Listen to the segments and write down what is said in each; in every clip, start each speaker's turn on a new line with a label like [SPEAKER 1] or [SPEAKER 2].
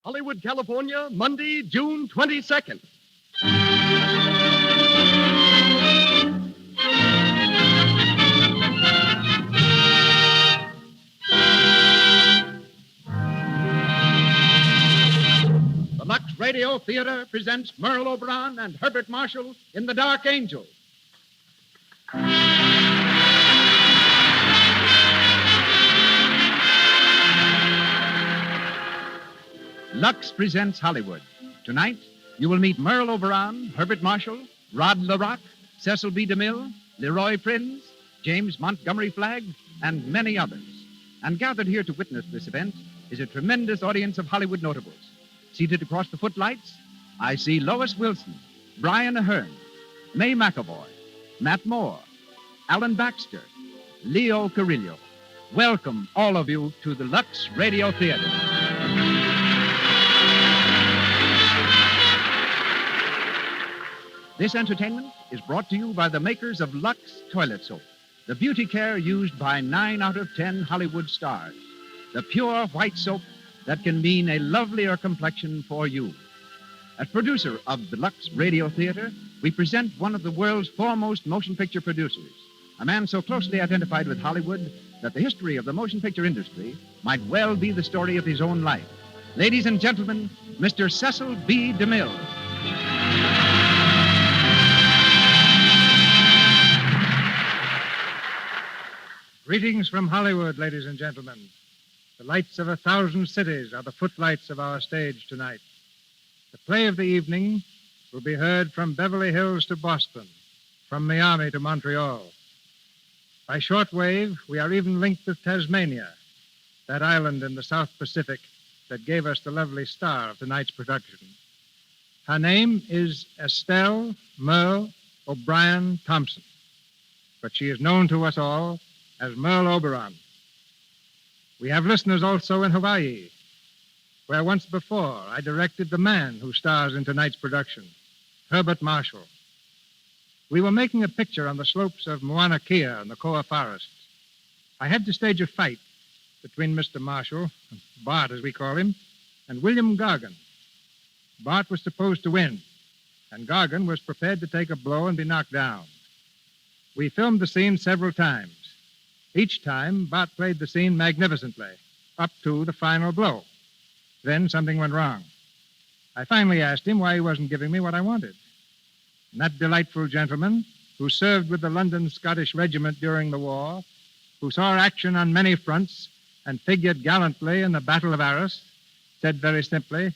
[SPEAKER 1] Hollywood, California, Monday, June 22nd. The Lux Radio Theatre presents Merle Oberon and Herbert Marshall in The Dark Angel. Lux presents Hollywood. Tonight, you will meet Merle Oberon, Herbert Marshall, Rod LaRock, Cecil B. DeMille, Leroy Prinz, James Montgomery Flagg, and many others. And gathered here to witness this event is a tremendous audience of Hollywood notables. Seated across the footlights, I see Lois Wilson, Brian Aherne, May McAvoy, Matt Moore, Alan Baxter, Leo Carrillo. Welcome, all of you, to the Lux Radio Theatre. This entertainment is brought to you by the makers of Lux Toilet Soap, the beauty care used by 9 out of 10 Hollywood stars. The pure white soap that can mean a lovelier complexion for you. As producer of the Lux Radio Theatre, we present one of the world's foremost motion picture producers, a man so closely identified with Hollywood that the history of the motion picture industry might well be the story of his own life. Ladies and gentlemen, Mr. Cecil B. DeMille.
[SPEAKER 2] Greetings from Hollywood, ladies and gentlemen. The lights of 1,000 cities are the footlights of our stage tonight. The play of the evening will be heard from Beverly Hills to Boston, from Miami to Montreal. By shortwave, we are even linked with Tasmania, that island in the South Pacific that gave us the lovely star of tonight's production. Her name is Estelle Merle O'Brien Thompson, but she is known to us all as Merle Oberon. We have listeners also in Hawaii, where once before I directed the man who stars in tonight's production, Herbert Marshall. We were making a picture on the slopes of Mauna Kea in the Koa Forest. I had to stage a fight between Mr. Marshall, Bart as we call him, and William Gargan. Bart was supposed to win, and Gargan was prepared to take a blow and be knocked down. We filmed the scene several times. Each time, Bart played the scene magnificently, up to the final blow. Then something went wrong. I finally asked him why he wasn't giving me what I wanted. And that delightful gentleman, who served with the London Scottish Regiment during the war, who saw action on many fronts and figured gallantly in the Battle of Arras, said very simply,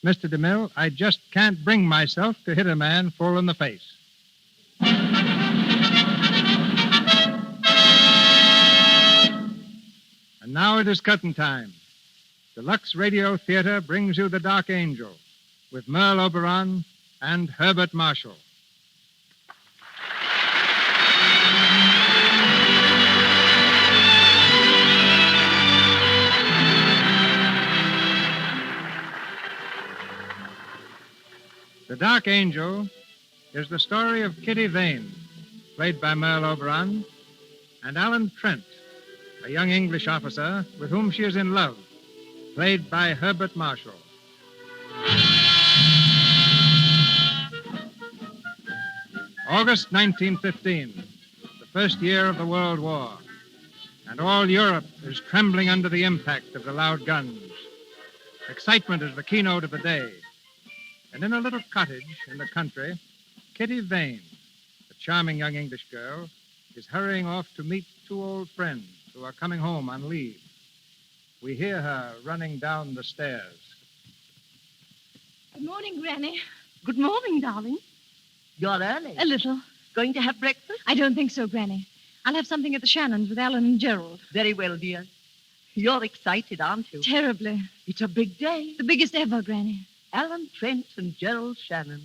[SPEAKER 2] "Mr. DeMille, I just can't bring myself to hit a man full in the face." And now it is curtain time. The Lux Radio Theatre brings you The Dark Angel with Merle Oberon and Herbert Marshall. The Dark Angel is the story of Kitty Vane, played by Merle Oberon, and Alan Trent, a young English officer with whom she is in love, played by Herbert Marshall. August 1915, the first year of the World War, and all Europe is trembling under the impact of the loud guns. Excitement is the keynote of the day. And in a little cottage in the country, Kitty Vane, a charming young English girl, is hurrying off to meet 2 old friends who are coming home on leave. We hear her running down the stairs.
[SPEAKER 3] Good morning, Granny.
[SPEAKER 4] Good morning, darling. You're early.
[SPEAKER 3] A little.
[SPEAKER 4] Going to have breakfast?
[SPEAKER 3] I don't think so, Granny. I'll have something at the Shannons with Alan and Gerald.
[SPEAKER 4] Very well, dear. You're excited, aren't you?
[SPEAKER 3] Terribly.
[SPEAKER 4] It's a big day.
[SPEAKER 3] The biggest ever, Granny.
[SPEAKER 4] Alan, Trent, and Gerald Shannon.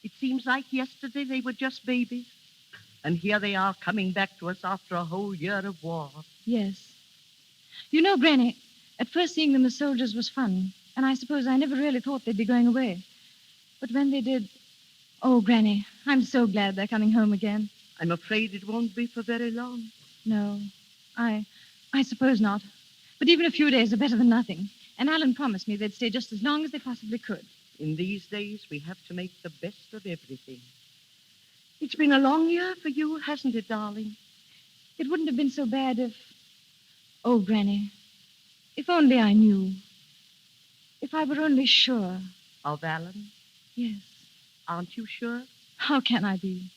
[SPEAKER 4] It seems like yesterday they were just babies. And here they are coming back to us after a whole year of war.
[SPEAKER 3] Yes. You know, Granny, at first seeing them as soldiers was fun, and I suppose I never really thought they'd be going away. But when they did... Oh, Granny, I'm so glad they're coming home again.
[SPEAKER 4] I'm afraid it won't be for very long.
[SPEAKER 3] No, I suppose not. But even a few days are better than nothing. And Alan promised me they'd stay just as long as they possibly could.
[SPEAKER 4] In these days, we have to make the best of everything. It's been a long year for you, hasn't it, darling?
[SPEAKER 3] It wouldn't have been so bad if... Oh, Granny, if only I knew. If I were only sure.
[SPEAKER 4] Of Alan?
[SPEAKER 3] Yes.
[SPEAKER 4] Aren't you sure?
[SPEAKER 3] How can I be?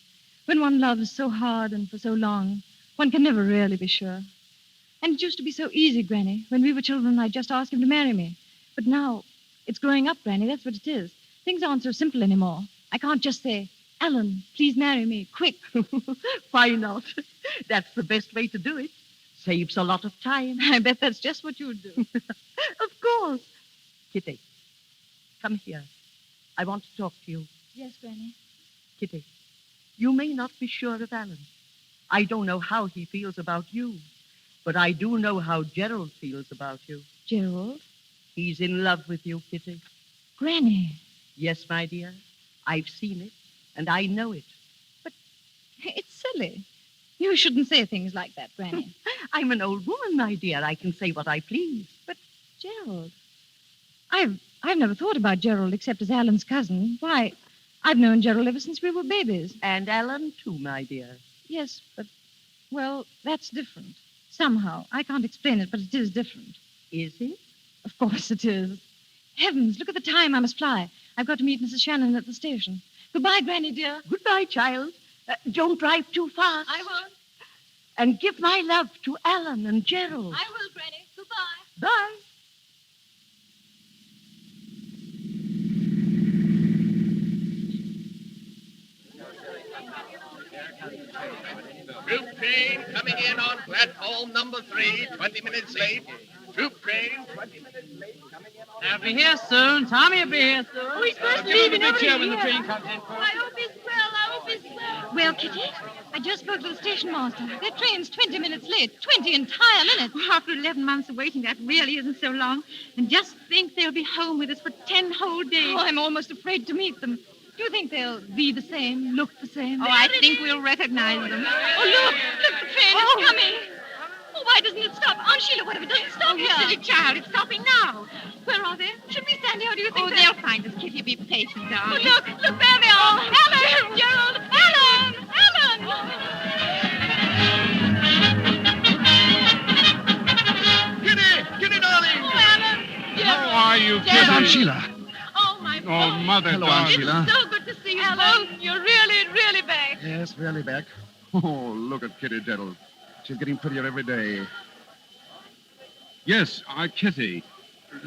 [SPEAKER 3] When one loves so hard and for so long, one can never really be sure. And it used to be so easy, Granny. When we were children, I'd just ask him to marry me. But now, it's growing up, Granny. That's what it is. Things aren't so simple anymore. I can't just say, Alan, please marry me, quick.
[SPEAKER 4] Why not? That's the best way to do it. Saves a lot of time.
[SPEAKER 3] I bet that's just what you would do.
[SPEAKER 4] Of course. Kitty, come here. I want to talk to you.
[SPEAKER 3] Yes, Granny.
[SPEAKER 4] Kitty, you may not be sure of Alan. I don't know how he feels about you, but I do know how Gerald feels about you.
[SPEAKER 3] Gerald?
[SPEAKER 4] He's in love with you, Kitty.
[SPEAKER 3] Granny.
[SPEAKER 4] Yes, my dear. I've seen it, and I know it.
[SPEAKER 3] But it's silly. You shouldn't say things like that, Granny.
[SPEAKER 4] I'm an old woman, my dear. I can say what I please.
[SPEAKER 3] But, Gerald, I've never thought about Gerald except as Alan's cousin. Why, I've known Gerald ever since we were babies.
[SPEAKER 4] And Alan, too, my dear.
[SPEAKER 3] Yes, but, well, that's different. Somehow. I can't explain it, but it is different.
[SPEAKER 4] Is it?
[SPEAKER 3] Of course it is. Heavens, look at the time. I must fly. I've got to meet Mrs. Shannon at the station. Goodbye, Granny, dear.
[SPEAKER 4] Goodbye, child. Don't drive too fast.
[SPEAKER 3] I won't.
[SPEAKER 4] And give my love to Alan and Gerald.
[SPEAKER 3] I will, Granny. Goodbye.
[SPEAKER 4] Bye.
[SPEAKER 5] Troop train coming in on platform number 3, 20 minutes late. Troop train, 20 minutes late, coming in on...
[SPEAKER 6] I'll be here soon. Tommy will be here soon.
[SPEAKER 3] Oh, he's supposed to
[SPEAKER 6] Give
[SPEAKER 3] leave
[SPEAKER 6] him
[SPEAKER 3] in
[SPEAKER 6] a big cheer
[SPEAKER 3] over
[SPEAKER 6] when the
[SPEAKER 3] here.
[SPEAKER 6] train comes in.
[SPEAKER 3] I hope he's well. I hope he's well. Well, Kitty, I just spoke to the station master. Their train's 20 minutes late. 20 entire minutes.
[SPEAKER 7] Well, after 11 months of waiting, that really isn't so long. And just think they'll be home with us for 10 whole days.
[SPEAKER 3] Oh, I'm almost afraid to meet them. Do you think they'll be the same, look the same?
[SPEAKER 7] Oh, I think we'll recognize them.
[SPEAKER 3] Oh, look, the train is coming. Oh, why doesn't it stop? Aunt Sheila, what if it doesn't stop here?
[SPEAKER 7] Silly child, it's stopping now.
[SPEAKER 3] Where are they? Should we stand here, or do you think
[SPEAKER 7] Oh, they'll find us, Kitty. Be patient,
[SPEAKER 3] Oh,
[SPEAKER 7] darling.
[SPEAKER 3] look, there they are. Alan, Gerald, Alan.
[SPEAKER 5] Kitty, darling!
[SPEAKER 3] Oh, Alan, Gerald.
[SPEAKER 2] How are you,
[SPEAKER 3] Gerald.
[SPEAKER 1] Aunt Sheila.
[SPEAKER 3] Oh, my
[SPEAKER 2] Oh,
[SPEAKER 3] boy.
[SPEAKER 2] Mother,
[SPEAKER 1] Hello, Aunt
[SPEAKER 2] darling.
[SPEAKER 1] Sheila.
[SPEAKER 3] So good to see you, Alan. You're really back.
[SPEAKER 1] Yes, really back. Oh, look at Kitty Gerald. She's getting prettier every day.
[SPEAKER 8] Yes, our Kitty,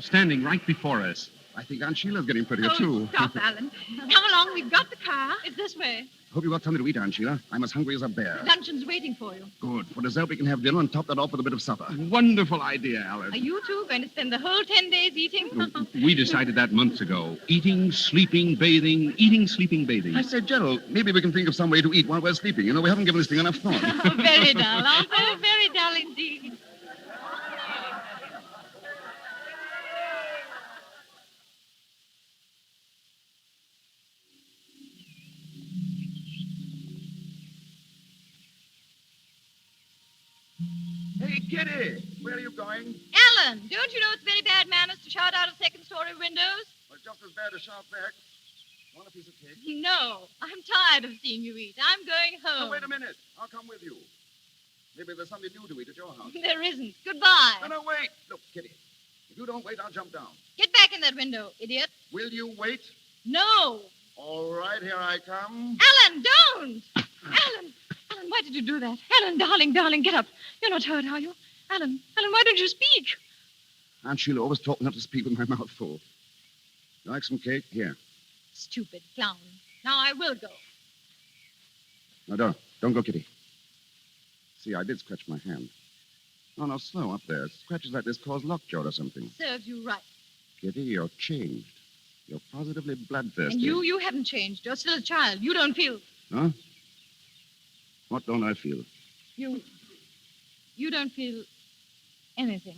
[SPEAKER 8] standing right before us.
[SPEAKER 1] I think Aunt Sheila's getting prettier,
[SPEAKER 7] Oh,
[SPEAKER 1] too.
[SPEAKER 7] stop, Alan. Come along, we've got the car.
[SPEAKER 3] It's this way.
[SPEAKER 1] Hope you got something to eat, Aunt Sheila. I'm as hungry as a bear.
[SPEAKER 3] Luncheon's waiting for you.
[SPEAKER 1] Good. For dessert, we can have dinner and top that off with a bit of supper.
[SPEAKER 8] Wonderful idea, Alice.
[SPEAKER 3] Are you two going to spend the whole 10 days eating?
[SPEAKER 8] We decided that months ago. Eating, sleeping, bathing, eating, sleeping, bathing.
[SPEAKER 1] I said, Gerald, maybe we can think of some way to eat while we're sleeping. You know, we haven't given this thing enough thought.
[SPEAKER 3] Oh, very dull, aren't they?
[SPEAKER 7] Oh, very dull indeed.
[SPEAKER 1] Hey, Kitty, where are you going?
[SPEAKER 3] Alan, don't you know it's very bad manners to shout out of second-story windows?
[SPEAKER 1] Well, just as bad as shout back. Want a piece of cake?
[SPEAKER 3] No, I'm tired of seeing you eat. I'm going home.
[SPEAKER 1] Oh, wait a minute. I'll come with you. Maybe there's something new to eat at your house.
[SPEAKER 3] There isn't. Goodbye.
[SPEAKER 1] No, wait. Look, Kitty, if you don't wait, I'll jump down.
[SPEAKER 3] Get back in that window, idiot.
[SPEAKER 1] Will you wait?
[SPEAKER 3] No.
[SPEAKER 1] All right, here I come.
[SPEAKER 3] Alan, don't! Alan, why did you do that? Alan, darling, get up. You're not hurt, are you? Alan, why don't you speak?
[SPEAKER 1] Aunt Sheila always taught me not to speak with my mouth full. You like some cake? Here.
[SPEAKER 3] Stupid clown. Now I will go.
[SPEAKER 1] No, don't go, Kitty. See, I did scratch my hand. No, slow up there. Scratches like this cause lockjaw or something.
[SPEAKER 3] Serves you right.
[SPEAKER 1] Kitty, you're changed. You're positively bloodthirsty.
[SPEAKER 3] And you haven't changed. You're still a child. You don't feel...
[SPEAKER 1] Huh? What don't I feel?
[SPEAKER 3] You don't feel anything.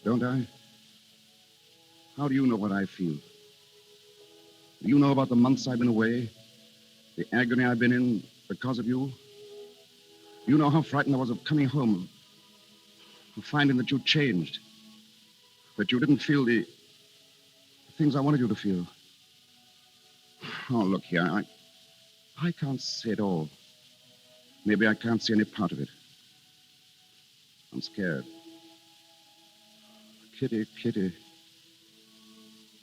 [SPEAKER 1] Don't I? How do you know what I feel? Do you know about the months I've been away? The agony I've been in because of you? You know how frightened I was of coming home
[SPEAKER 9] finding that you changed. That you didn't feel the things I wanted you to feel. Oh, look here. I can't say it all. Maybe I can't see any part of it. I'm scared. Kitty.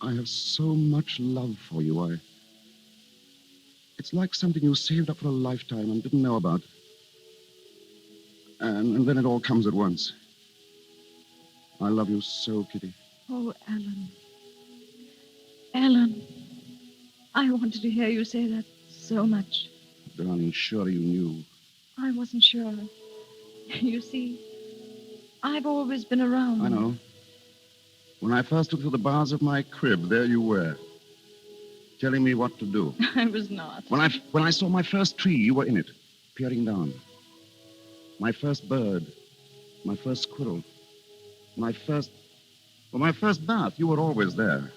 [SPEAKER 9] I have so much love for you. It's like something you saved up for a lifetime and didn't know about. And then it all comes at once. I love you so, Kitty.
[SPEAKER 3] Oh, Alan. Alan. I wanted to hear you say that so much.
[SPEAKER 9] Darling, surely you knew.
[SPEAKER 3] I wasn't sure. You see, I've always been around.
[SPEAKER 9] I know. When I first looked through the bars of my crib, there you were, telling me what to do.
[SPEAKER 3] I was not.
[SPEAKER 9] When I saw my first tree, you were in it, peering down. My first bird, my first squirrel, my first bath, you were always there.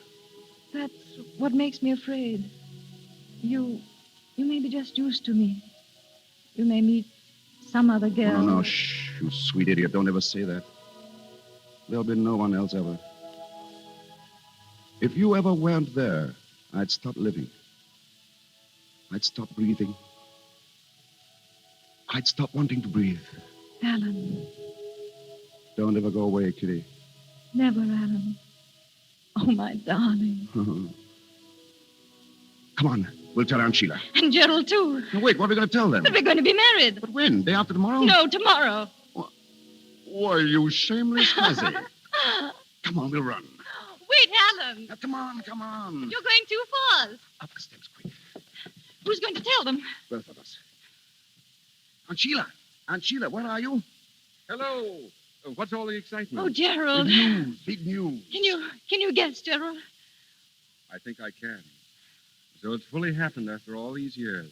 [SPEAKER 3] That's what makes me afraid. You may be just used to me. You may meet some other girl.
[SPEAKER 9] No, shh, you sweet idiot. Don't ever say that. There'll be no one else ever. If you ever weren't there, I'd stop living. I'd stop breathing. I'd stop wanting to breathe.
[SPEAKER 3] Alan.
[SPEAKER 9] Don't ever go away, Kitty.
[SPEAKER 3] Never, Alan. Oh, my darling.
[SPEAKER 9] Come on, we'll tell Aunt Sheila.
[SPEAKER 3] And Gerald, too.
[SPEAKER 9] No, wait, what are we going to tell them?
[SPEAKER 3] But we're going to be married.
[SPEAKER 9] But when? Day after tomorrow?
[SPEAKER 3] No, tomorrow.
[SPEAKER 9] Why, you shameless hussy. Come on, we'll run.
[SPEAKER 7] Wait, Alan.
[SPEAKER 9] Now, come on.
[SPEAKER 7] You're going too fast.
[SPEAKER 9] Up the steps, quick.
[SPEAKER 7] Who's going to tell them?
[SPEAKER 9] Both of us. Aunt Sheila, where are you?
[SPEAKER 8] Hello. What's all the excitement?
[SPEAKER 3] Oh, Gerald.
[SPEAKER 9] Big news.
[SPEAKER 3] Can you guess, Gerald?
[SPEAKER 8] I think I can. So it's fully happened after all these years.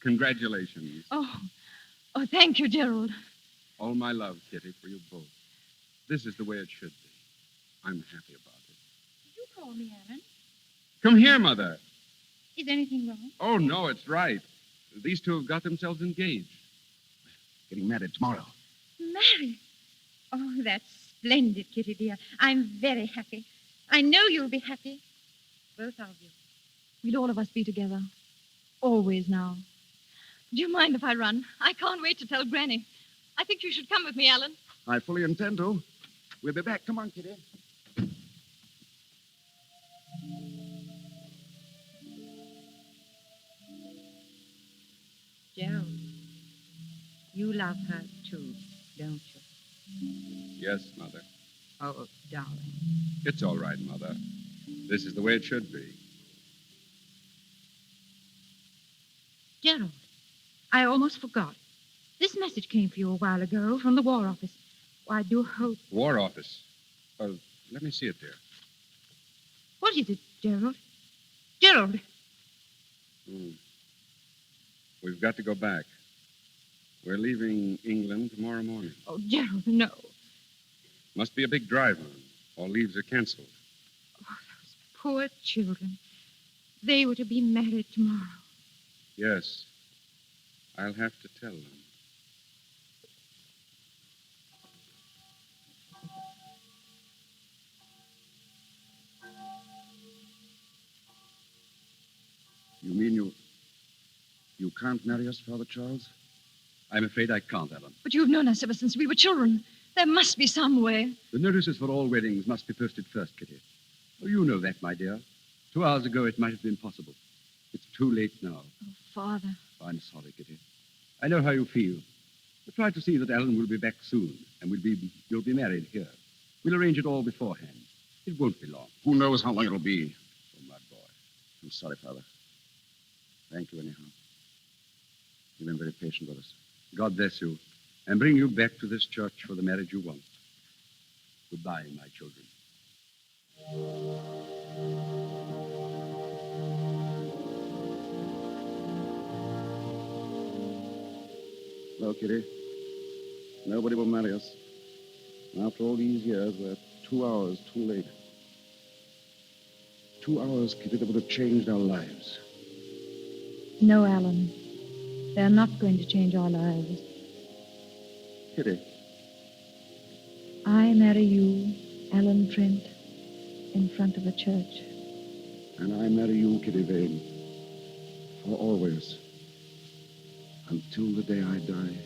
[SPEAKER 8] Congratulations.
[SPEAKER 3] Oh, thank you, Gerald.
[SPEAKER 8] All my love, Kitty, for you both. This is the way it should be. I'm happy about it.
[SPEAKER 7] Did you call me, Alan?
[SPEAKER 8] Come here, Mother.
[SPEAKER 7] Is anything wrong?
[SPEAKER 8] Oh, no, it's right. These two have got themselves engaged.
[SPEAKER 9] Getting married tomorrow.
[SPEAKER 7] Married? Oh, that's splendid, Kitty, dear. I'm very happy. I know you'll be happy. Both of you.
[SPEAKER 3] We'll all of us be together. Always now. Do you mind if I run? I can't wait to tell Granny. I think you should come with me, Alan.
[SPEAKER 9] I fully intend to. We'll be back. Come on, Kitty.
[SPEAKER 7] Gerald, you love her too, don't you?
[SPEAKER 8] Yes, Mother.
[SPEAKER 7] Oh, darling.
[SPEAKER 8] It's all right, Mother. This is the way it should be.
[SPEAKER 7] Gerald, I almost forgot. This message came for you a while ago from the War Office. I do hope...
[SPEAKER 8] War Office. Let me see it, dear.
[SPEAKER 7] What is it, Gerald? Gerald!
[SPEAKER 8] We've got to go back. We're leaving England tomorrow morning.
[SPEAKER 7] Oh, Gerald, no.
[SPEAKER 8] Must be a big drive on. All leaves are canceled.
[SPEAKER 7] Oh, those poor children. They were to be married tomorrow.
[SPEAKER 8] Yes. I'll have to tell them.
[SPEAKER 9] You mean you can't marry us, Father Charles?
[SPEAKER 10] I'm afraid I can't, Alan.
[SPEAKER 3] But you've known us ever since we were children. There must be some way.
[SPEAKER 10] The notices for all weddings must be posted first, Kitty. Oh, you know that, my dear. 2 hours ago, it might have been possible. It's too late now.
[SPEAKER 3] Oh, Father.
[SPEAKER 10] I'm sorry, Kitty. I know how you feel. But try to see that Alan will be back soon, and you'll be married here. We'll arrange it all beforehand. It won't be long.
[SPEAKER 9] Who knows how long it'll be?
[SPEAKER 10] Oh, my boy.
[SPEAKER 9] I'm sorry, Father. Thank you, anyhow. You've been very patient with us.
[SPEAKER 10] God bless you, and bring you back to this church for the marriage you want. Goodbye, my children.
[SPEAKER 9] No, Kitty. Nobody will marry us. After all these years, we're 2 hours too late. 2 hours, Kitty, that would have changed our lives.
[SPEAKER 3] No, Alan. They're not going to change our lives.
[SPEAKER 9] Kitty,
[SPEAKER 3] I marry you, Alan Trent, in front of a church.
[SPEAKER 9] And I marry you, Kitty Vane, for always, until the day I die.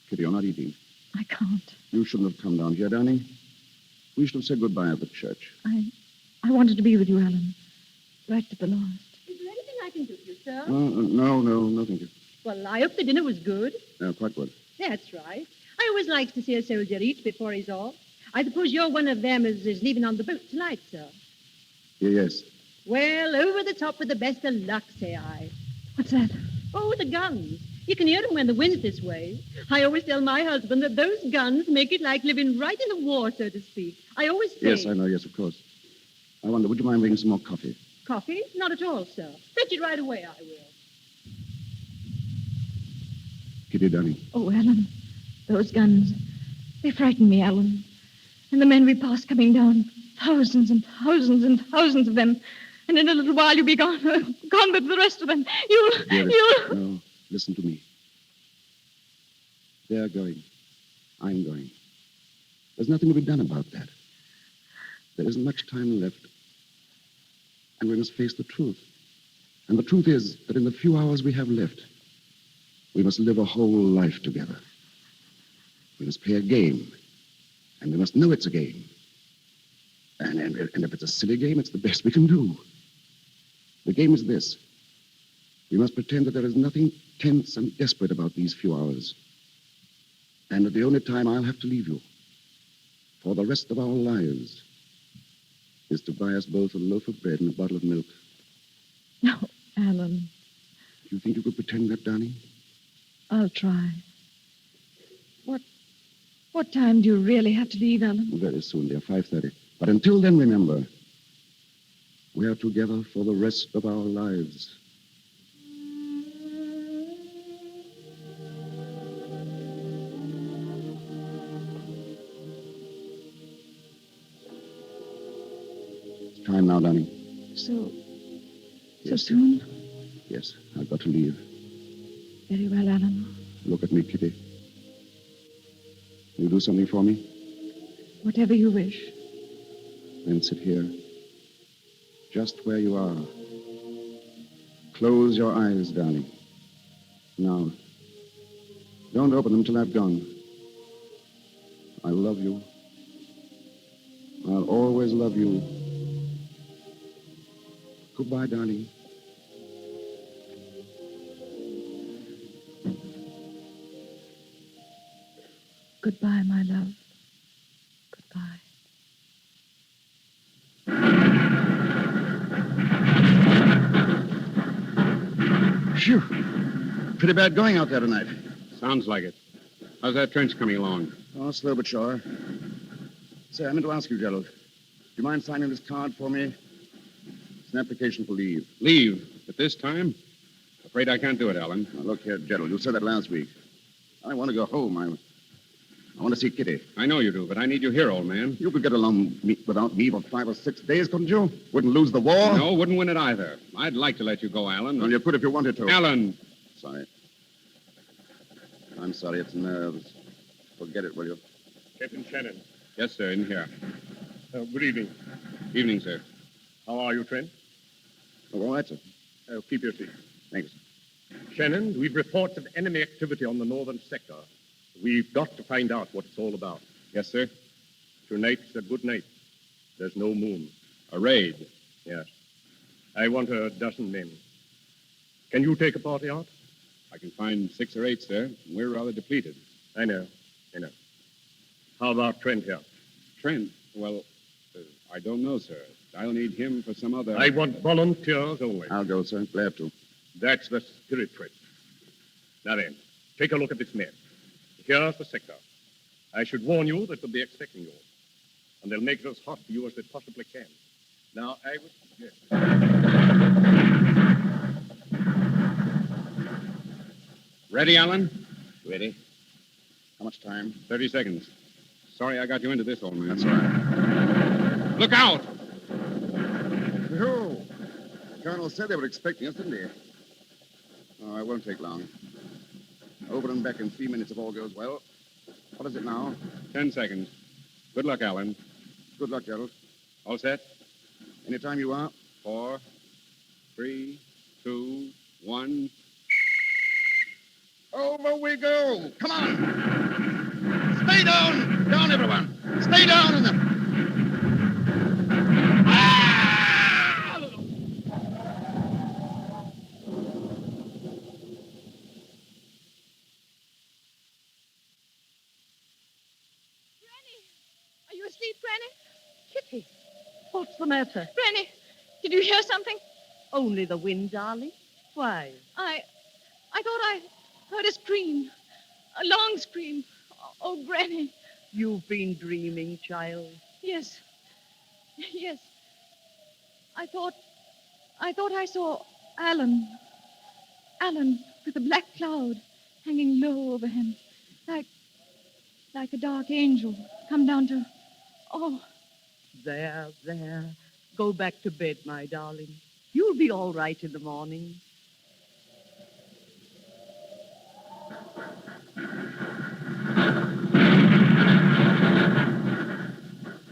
[SPEAKER 9] Kitty, you're not eating.
[SPEAKER 3] I can't.
[SPEAKER 9] You shouldn't have come down here, darling. We should have said goodbye at the church.
[SPEAKER 3] I wanted to be with you, Alan. Right to the last.
[SPEAKER 11] Is there anything I can do for you, sir?
[SPEAKER 9] No, thank you.
[SPEAKER 11] Well, I hope the dinner was good.
[SPEAKER 9] Quite good.
[SPEAKER 11] That's right. I always like to see a soldier eat before he's off. I suppose you're one of them as is leaving on the boat tonight, sir.
[SPEAKER 9] Yes.
[SPEAKER 11] Well, over the top with the best of luck, say I.
[SPEAKER 3] What's that?
[SPEAKER 11] Oh, the guns. You can hear them when the wind's this way. I always tell my husband that those guns make it like living right in the war, so to speak. I always say...
[SPEAKER 9] Yes, I know. Yes, of course. I wonder, would you mind bringing some more coffee?
[SPEAKER 11] Coffee? Not at all, sir. Fetch it right away, I will.
[SPEAKER 9] Kitty, darling.
[SPEAKER 3] Oh, Alan, those guns. They frighten me, Alan. And the men we pass coming down. Thousands and thousands and thousands of them. And in a little while you'll be gone. Gone with the rest of them. You'll...
[SPEAKER 9] No, listen to me. They're going. I'm going. There's nothing to be done about that. There isn't much time left. And we must face the truth. And the truth is that in the few hours we have left, we must live a whole life together. We must play a game. And we must know it's a game. And if it's a silly game, it's the best we can do. The game is this. We must pretend that there is nothing tense and desperate about these few hours. And that the only time I'll have to leave you for the rest of our lives is to buy us both a loaf of bread and a bottle of milk.
[SPEAKER 3] No, Alan.
[SPEAKER 9] Do you think you could pretend that, darling?
[SPEAKER 3] I'll try. What time do you really have to leave, Alan?
[SPEAKER 9] Very soon, dear, 5:30. But until then, remember, we are together for the rest of our lives. It's time now, darling.
[SPEAKER 3] So
[SPEAKER 9] Yes.
[SPEAKER 3] soon?
[SPEAKER 9] Yes, I've got to leave.
[SPEAKER 3] Very well, Alan.
[SPEAKER 9] Look at me, Kitty. You do something for me?
[SPEAKER 3] Whatever you wish.
[SPEAKER 9] Then sit here, just where you are. Close your eyes, darling. Now, don't open them till I've gone. I love you. I'll always love you. Goodbye, darling.
[SPEAKER 3] Goodbye, my love. Goodbye.
[SPEAKER 9] Phew. Pretty bad going out there tonight.
[SPEAKER 8] Sounds like it. How's that trench coming along?
[SPEAKER 9] Oh, slow but sure. Say, I meant to ask you, Gerald. Do you mind signing this card for me? It's an application for leave.
[SPEAKER 8] Leave? At this time? Afraid I can't do it, Alan.
[SPEAKER 9] Now, look here, Gerald. You said that last week. I want to go home. I want to see Kitty.
[SPEAKER 8] I know you do, but I need you here, old man.
[SPEAKER 9] You could get along without me for 5 or 6 days, couldn't you? Wouldn't lose the war?
[SPEAKER 8] No, wouldn't win it either. I'd like to let you go, Alan.
[SPEAKER 9] Well, you could if you wanted to.
[SPEAKER 8] Alan!
[SPEAKER 9] Sorry. I'm sorry, it's nerves. Forget it, will you?
[SPEAKER 5] Captain Shannon.
[SPEAKER 8] Yes, sir, in here.
[SPEAKER 5] Good evening.
[SPEAKER 8] Evening, sir.
[SPEAKER 5] How are you, Trent?
[SPEAKER 9] Oh, all right, sir.
[SPEAKER 5] Keep your seat.
[SPEAKER 9] Thanks.
[SPEAKER 5] Shannon, we've reports of enemy activity on the northern sector. We've got to find out what it's all about.
[SPEAKER 8] Yes, sir.
[SPEAKER 5] Tonight's a good night. There's no moon.
[SPEAKER 8] A raid.
[SPEAKER 5] Yes. I want a dozen men. Can you take a party out?
[SPEAKER 8] I can find 6 or 8, sir. We're rather depleted.
[SPEAKER 5] I know. How about Trent here?
[SPEAKER 8] Trent? Well, I don't know, sir. I'll need him for some other...
[SPEAKER 5] I want volunteers only.
[SPEAKER 9] I'll go, sir. Glad to.
[SPEAKER 5] That's the spirit, Trent. Now then, take a look at this map. Here's the sector. I should warn you that they'll be expecting you. And they'll make it as hot for you as they possibly can. Now, I would suggest...
[SPEAKER 8] Ready, Alan?
[SPEAKER 9] Ready. How much time?
[SPEAKER 8] 30 seconds. Sorry I got you into this, old man.
[SPEAKER 9] That's all right.
[SPEAKER 8] Look out!
[SPEAKER 9] Oh, the Colonel said they were expecting us, didn't he? Oh, it won't take long. Over and back in 3 minutes if all goes well. What is it now?
[SPEAKER 5] 10 seconds. Good luck, Alan.
[SPEAKER 9] Good luck, Gerald.
[SPEAKER 5] All set?
[SPEAKER 9] Anytime you are.
[SPEAKER 5] 4, 3, 2, 1.
[SPEAKER 9] Over we go. Come on. Stay down. Down, everyone. Stay down in them.
[SPEAKER 3] Are you asleep, Granny?
[SPEAKER 4] Kitty, what's the matter?
[SPEAKER 3] Granny, did you hear something?
[SPEAKER 4] Only the wind, darling. Why?
[SPEAKER 3] I thought I heard a scream. A long scream. Oh, Granny.
[SPEAKER 4] You've been dreaming, child.
[SPEAKER 3] Yes. Yes. I thought I saw Alan. Alan with a black cloud hanging low over him. Like a dark angel come down to... Oh.
[SPEAKER 4] There. Go back to bed, my darling. You'll be all right in the morning.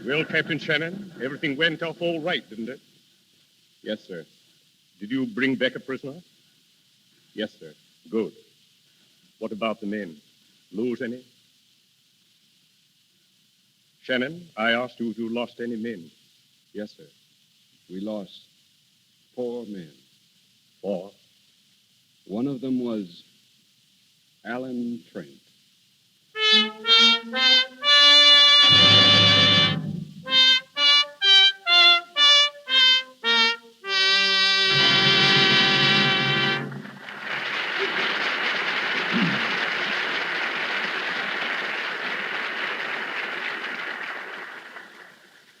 [SPEAKER 5] Well, Captain Shannon, everything went off all right, didn't it? Yes, sir. Did you bring back a prisoner? Yes, sir. Good. What about the men? Lose any? Shannon, I asked you if you lost any men.
[SPEAKER 8] Yes, sir. We lost 4 men.
[SPEAKER 5] 4?
[SPEAKER 8] One of them was Alan Trent.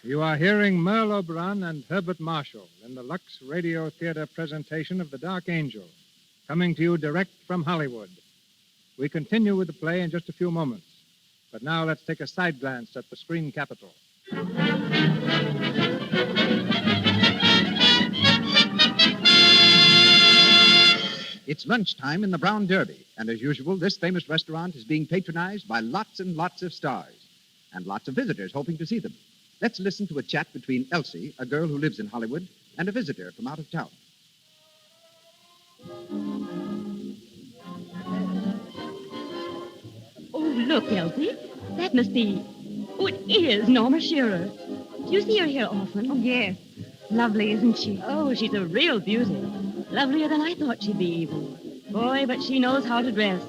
[SPEAKER 2] You are hearing Merle Oberon and Herbert Marshall in the Lux Radio Theatre presentation of The Dark Angel, coming to you direct from Hollywood. We continue with the play in just a few moments, but now let's take a side glance at the screen capital.
[SPEAKER 1] It's lunchtime in the Brown Derby, and as usual, this famous restaurant is being patronized by lots and lots of stars, and lots of visitors hoping to see them. Let's listen to a chat between Elsie, a girl who lives in Hollywood, and a visitor from out of town.
[SPEAKER 11] Oh, look, Elsie. That must be... Oh, it is Norma Shearer. Do you see her here often?
[SPEAKER 7] Oh, yes. Lovely, isn't she?
[SPEAKER 11] Oh, she's a real beauty. Lovelier than I thought she'd be, even. Boy, but she knows how to dress.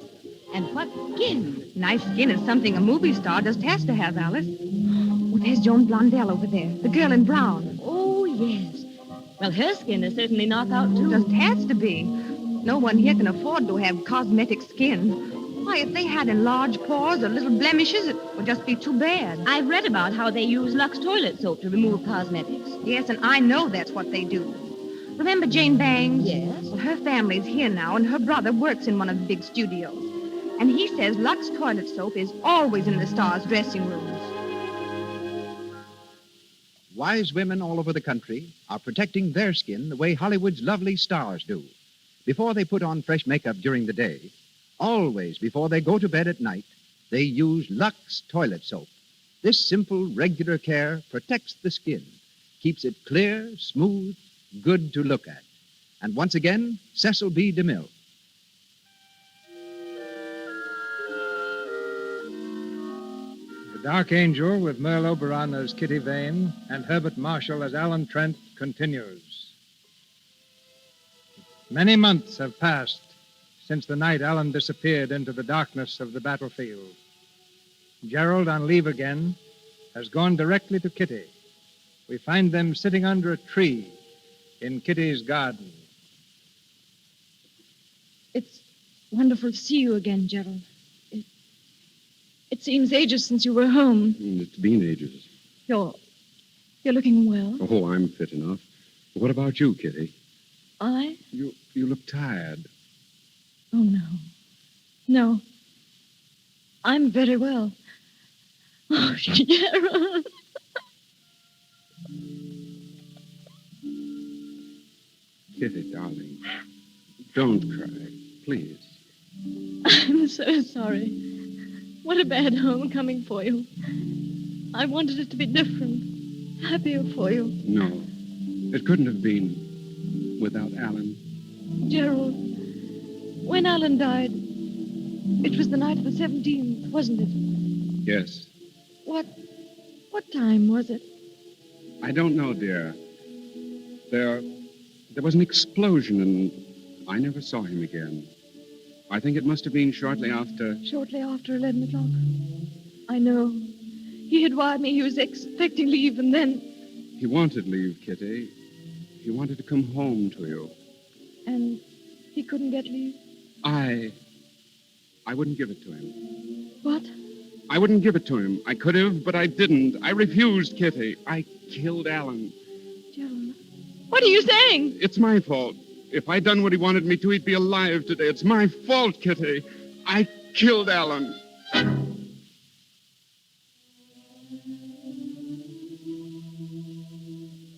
[SPEAKER 11] And what skin.
[SPEAKER 7] Nice skin is something a movie star just has to have, Alice. Oh, there's Joan Blondell over there, the girl in brown.
[SPEAKER 11] Oh, yes. Well, her skin is certainly knockout, too.
[SPEAKER 7] Just has to be. No one here can afford to have cosmetic skin. Why, if they had enlarged pores or little blemishes, it would just be too bad.
[SPEAKER 11] I've read about how they use Lux toilet soap to remove cosmetics.
[SPEAKER 7] Yes, and I know that's what they do. Remember Jane Bangs?
[SPEAKER 11] Yes.
[SPEAKER 7] Well, her family's here now, and her brother works in one of the big studios. And he says Lux toilet soap is always in the stars' dressing rooms.
[SPEAKER 1] Wise women all over the country are protecting their skin the way Hollywood's lovely stars do. Before they put on fresh makeup during the day, always before they go to bed at night, they use Lux toilet soap. This simple, regular care protects the skin, keeps it clear, smooth, good to look at. And once again, Cecil B. DeMille.
[SPEAKER 2] The Dark Angel, with Merle Oberon as Kitty Vane and Herbert Marshall as Alan Trent, continues. Many months have passed since the night Alan disappeared into the darkness of the battlefield. Gerald, on leave again, has gone directly to Kitty. We find them sitting under a tree in Kitty's garden.
[SPEAKER 3] It's wonderful to see you again, Gerald. It seems ages since you were home.
[SPEAKER 8] It's been ages.
[SPEAKER 3] You're looking well.
[SPEAKER 8] Oh, I'm fit enough. What about you, Kitty?
[SPEAKER 3] I?
[SPEAKER 8] You look tired.
[SPEAKER 3] Oh, no. No. I'm very well. Oh, Gerald.
[SPEAKER 8] Kitty, darling, don't cry. please.
[SPEAKER 3] I'm so sorry. What a bad homecoming for you. I wanted it to be different, happier for you.
[SPEAKER 8] No, it couldn't have been without Alan.
[SPEAKER 3] Gerald, when Alan died, it was the night of the 17th, wasn't it?
[SPEAKER 8] Yes.
[SPEAKER 3] What time was it?
[SPEAKER 8] I don't know, dear. There was an explosion, and I never saw him again. I think it must have been shortly after...
[SPEAKER 3] Shortly after 11 o'clock. I know. He had wired me he was expecting leave, and then...
[SPEAKER 8] He wanted leave, Kitty. He wanted to come home to you.
[SPEAKER 3] And he couldn't get leave?
[SPEAKER 8] I wouldn't give it to him.
[SPEAKER 3] What?
[SPEAKER 8] I wouldn't give it to him. I could have, but I didn't. I refused, Kitty. I killed Alan.
[SPEAKER 3] Gerald, what are you saying?
[SPEAKER 8] It's my fault. If I'd done what he wanted me to, he'd be alive today. It's my fault, Kitty. I killed Alan.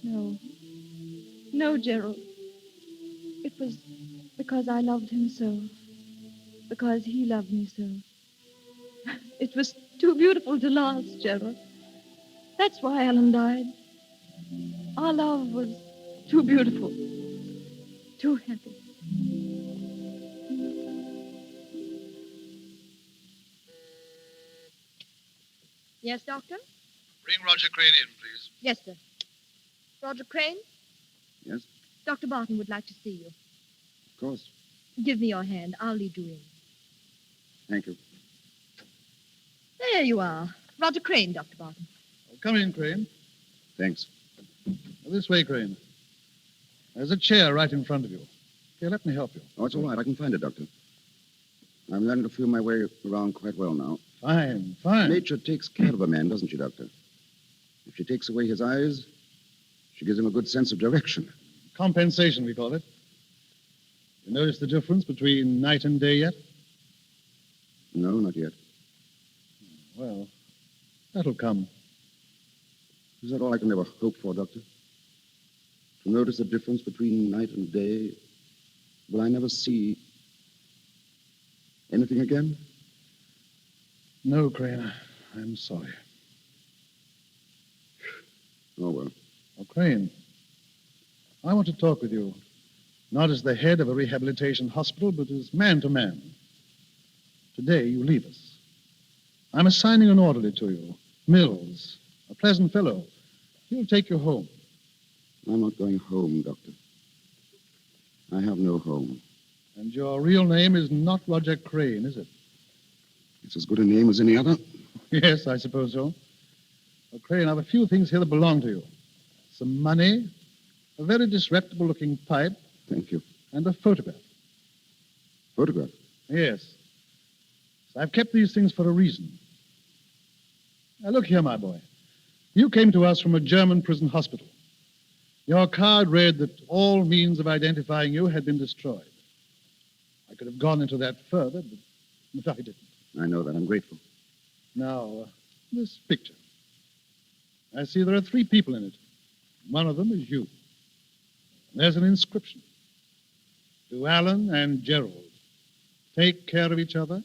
[SPEAKER 3] No. No, Gerald. It was because I loved him so. Because he loved me so. It was too beautiful to last, Gerald. That's why Alan died. Our love was too beautiful. Too happy.
[SPEAKER 7] Yes, Doctor?
[SPEAKER 12] Bring Roger Crane in, please.
[SPEAKER 7] Yes, sir. Roger Crane?
[SPEAKER 9] Yes?
[SPEAKER 7] Dr. Barton would like to see you.
[SPEAKER 9] Of course.
[SPEAKER 7] Give me your hand. I'll lead you in.
[SPEAKER 9] Thank you.
[SPEAKER 7] There you are. Roger Crane, Dr. Barton.
[SPEAKER 12] Come in, Crane.
[SPEAKER 9] Thanks.
[SPEAKER 12] This way, Crane. There's a chair right in front of you. Here, let me help you.
[SPEAKER 9] Oh, it's all right. I can find it, Doctor. I'm learning to feel my way around quite well now.
[SPEAKER 12] Fine, fine.
[SPEAKER 9] Nature takes care of a man, doesn't she, Doctor? If she takes away his eyes, she gives him a good sense of direction.
[SPEAKER 12] Compensation, we call it. You notice the difference between night and day yet?
[SPEAKER 9] No, not yet.
[SPEAKER 12] Well, that'll come.
[SPEAKER 9] Is that all I can ever hope for, Doctor? To notice the difference between night and day? Will I never see anything again?
[SPEAKER 12] No, Crane. I'm sorry.
[SPEAKER 9] Oh, well.
[SPEAKER 12] Oh, Crane, I want to talk with you, not as the head of a rehabilitation hospital, but as man to man. Today, you leave us. I'm assigning an orderly to you, Mills, a pleasant fellow. He'll take you home.
[SPEAKER 9] I'm not going home, Doctor. I have no home.
[SPEAKER 12] And your real name is not Roger Crane, is it?
[SPEAKER 9] It's as good a name as any other.
[SPEAKER 12] Yes, I suppose so. Well, Crane, I have a few things here that belong to you. Some money, a very disreputable-looking pipe.
[SPEAKER 9] Thank you.
[SPEAKER 12] And a photograph.
[SPEAKER 9] Photograph?
[SPEAKER 12] Yes. So I've kept these things for a reason. Now, look here, my boy. You came to us from a German prison hospital. Your card read that all means of identifying you had been destroyed. I could have gone into that further, but I didn't.
[SPEAKER 9] I know that. I'm grateful.
[SPEAKER 12] Now, this picture. I see there are 3 people in it. One of them is you. There's an inscription. To Alan and Gerald. Take care of each other.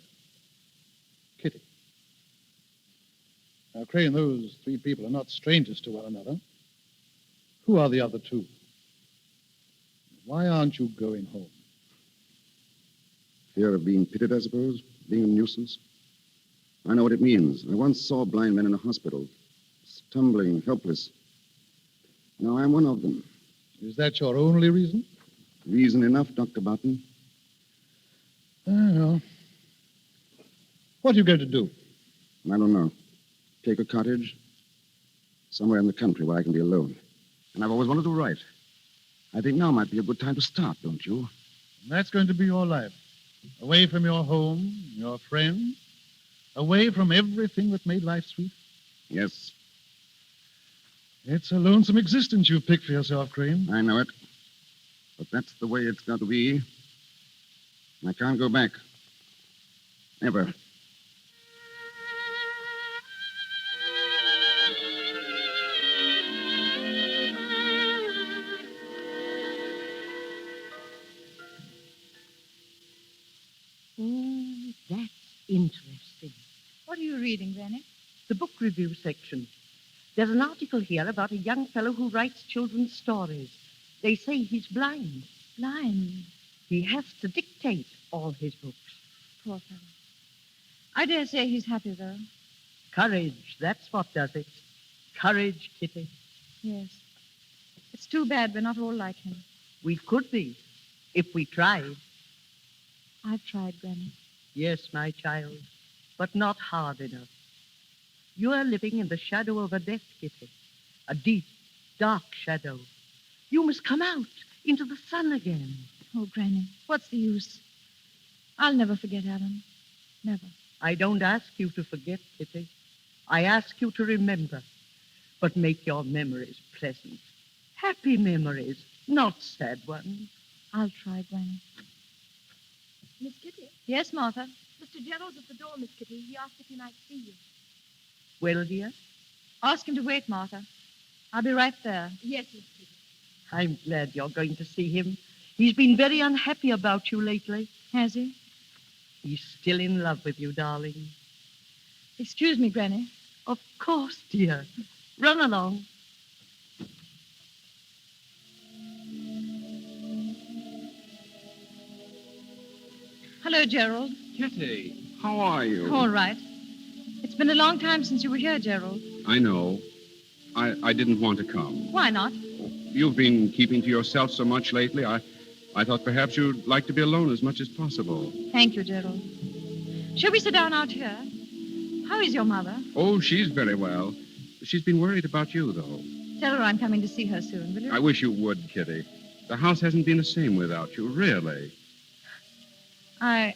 [SPEAKER 12] Kitty. Now, Crane, those 3 people are not strangers to one another. Who are the other 2? Why aren't you going home?
[SPEAKER 9] Fear of being pitted, I suppose? Being a nuisance? I know what it means. I once saw blind men in a hospital, stumbling, helpless. Now I'm one of them.
[SPEAKER 12] Is that your only reason?
[SPEAKER 9] Reason enough, Dr. Barton.
[SPEAKER 12] Well, what are you going to do?
[SPEAKER 9] I don't know. Take a cottage somewhere in the country where I can be alone. And I've always wanted to write. I think now might be a good time to start, don't you?
[SPEAKER 12] And that's going to be your life. Away from your home, your friends, away from everything that made life sweet.
[SPEAKER 9] Yes.
[SPEAKER 12] It's a lonesome existence you've picked for yourself, Crane.
[SPEAKER 9] I know it. But that's the way it's got to be. I can't go back. Never.
[SPEAKER 4] Oh, that's interesting.
[SPEAKER 3] What are you reading, Granny?
[SPEAKER 4] The book review section. There's an article here about a young fellow who writes children's stories. They say he's blind.
[SPEAKER 3] Blind.
[SPEAKER 4] He has to dictate all his books.
[SPEAKER 3] Poor fellow. I dare say he's happy, though.
[SPEAKER 4] Courage, that's what does it. Courage, Kitty.
[SPEAKER 3] Yes. It's too bad we're not all like him.
[SPEAKER 4] We could be, if we tried.
[SPEAKER 3] I've tried, Granny.
[SPEAKER 4] Yes, my child, but not hard enough. You are living in the shadow of a death, Kitty. A deep, dark shadow. You must come out into the sun again.
[SPEAKER 3] Oh, Granny, what's the use? I'll never forget Alan. Never.
[SPEAKER 4] I don't ask you to forget, Kitty. I ask you to remember. But make your memories pleasant. Happy memories, not sad ones.
[SPEAKER 3] I'll try, Granny.
[SPEAKER 7] Miss Kitty?
[SPEAKER 3] Yes, Martha?
[SPEAKER 7] Mr. Gerald's at the door, Miss Kitty. He asked if he might see you.
[SPEAKER 4] Well, dear?
[SPEAKER 3] Ask him to wait, Martha. I'll be right there.
[SPEAKER 7] Yes, Miss Kitty.
[SPEAKER 4] I'm glad you're going to see him. He's been very unhappy about you lately.
[SPEAKER 3] Has he?
[SPEAKER 4] He's still in love with you, darling.
[SPEAKER 3] Excuse me, Granny.
[SPEAKER 4] Of course, dear. Run along.
[SPEAKER 3] Hello, Gerald.
[SPEAKER 8] Kitty, how are you?
[SPEAKER 3] All right. It's been a long time since you were here, Gerald.
[SPEAKER 8] I know. I didn't want to come.
[SPEAKER 3] Why not?
[SPEAKER 8] You've been keeping to yourself so much lately. I thought perhaps you'd like to be alone as much as possible.
[SPEAKER 3] Thank you, Gerald. Shall we sit down out here? How is your mother?
[SPEAKER 8] Oh, she's very well. She's been worried about you, though.
[SPEAKER 3] Tell her I'm coming to see her soon, will you?
[SPEAKER 8] I wish you would, Kitty. The house hasn't been the same without you, really.
[SPEAKER 3] I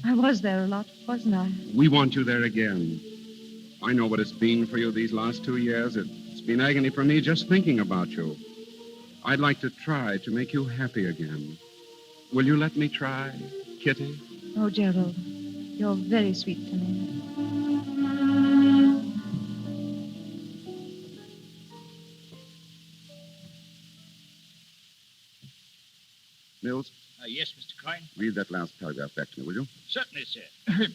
[SPEAKER 3] was there a lot, wasn't I?
[SPEAKER 8] We want you there again. I know what it's been for you these last 2 years. It's been agony for me just thinking about you. I'd like to try to make you happy again. Will you let me try, Kitty?
[SPEAKER 3] Oh, Gerald, you're very sweet to me.
[SPEAKER 9] Mills,
[SPEAKER 1] Yes, Mr. Crane.
[SPEAKER 9] read that last paragraph back to me, will you?
[SPEAKER 1] Certainly, sir.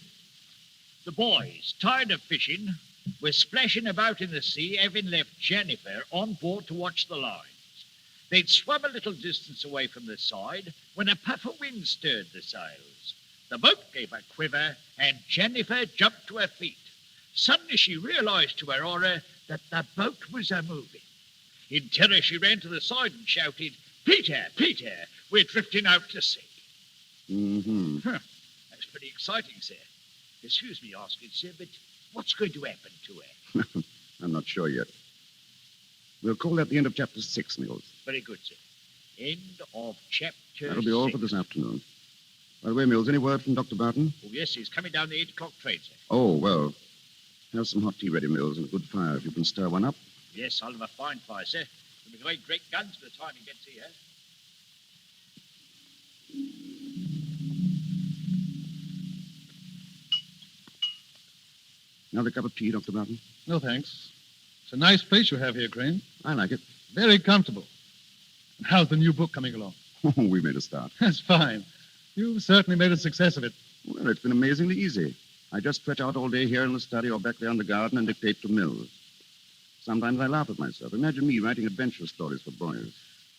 [SPEAKER 1] The boys, tired of fishing, were splashing about in the sea, having left Jennifer on board to watch the lines. They'd swum a little distance away from the side when a puff of wind stirred the sails. The boat gave a quiver, and Jennifer jumped to her feet. Suddenly she realized to her horror that the boat was a-moving. In terror, she ran to the side and shouted, "Peter, Peter, we're drifting out to sea."
[SPEAKER 9] Mm-hmm.
[SPEAKER 1] That's pretty exciting, sir. Excuse me asking, sir, but what's going to happen to her?
[SPEAKER 9] I'm not sure yet. We'll call that the end of chapter 6, Mills.
[SPEAKER 1] Very good, sir. End of chapter
[SPEAKER 9] That'll be all
[SPEAKER 1] 6.
[SPEAKER 9] for this afternoon. By the way, Mills, any word from Dr. Barton?
[SPEAKER 1] Oh, yes, he's coming down the 8 o'clock train, sir.
[SPEAKER 9] Oh, well. Have some hot tea ready, Mills, and a good fire if you can stir one up.
[SPEAKER 1] Yes, I'll have a fine fire, sir. We'll be going great guns by the time he gets here.
[SPEAKER 9] Another cup of tea, Dr. Barton?
[SPEAKER 12] No, thanks. It's a nice place you have here, Crane.
[SPEAKER 9] I like it.
[SPEAKER 12] Very comfortable. And how's the new book coming along?
[SPEAKER 9] Oh, we made a start.
[SPEAKER 12] That's fine. You've certainly made a success of it.
[SPEAKER 9] Well, it's been amazingly easy. I just stretch out all day here in the study or back there in the garden and dictate to Mills. Sometimes I laugh at myself. Imagine me writing adventure stories for boys.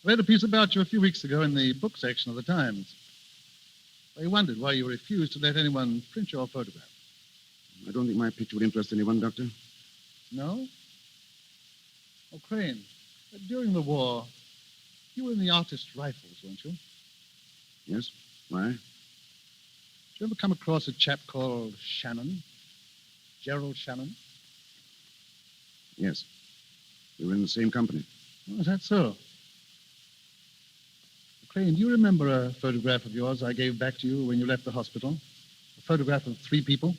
[SPEAKER 12] I read a piece about you a few weeks ago in the book section of the Times. I wondered why you refused to let anyone print your photograph.
[SPEAKER 9] I don't think my picture would interest anyone, Doctor.
[SPEAKER 12] No? Oh, Crane, during the war, you were in the artist rifles, weren't you?
[SPEAKER 9] Yes? Why?
[SPEAKER 12] Did you ever come across a chap called Shannon? Gerald Shannon?
[SPEAKER 9] Yes. We were in the same company.
[SPEAKER 12] Oh, is that so? Crane, do you remember a photograph of yours I gave back to you when you left the hospital? A photograph of 3 people?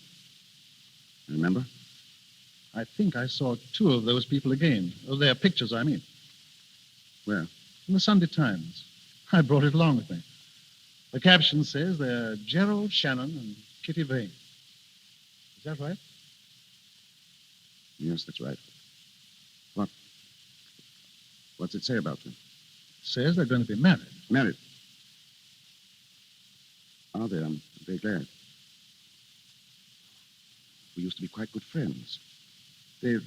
[SPEAKER 9] I remember.
[SPEAKER 12] I think I saw 2 of those people again. Oh, their pictures, I mean.
[SPEAKER 9] Where?
[SPEAKER 12] In the Sunday Times. I brought it along with me. The caption says they're Gerald Shannon and Kitty Vane. Is that right?
[SPEAKER 9] Yes, that's right. What's it say about them?
[SPEAKER 12] It says they're going to be married.
[SPEAKER 9] Married. Are they? I'm very glad. We used to be quite good friends. They've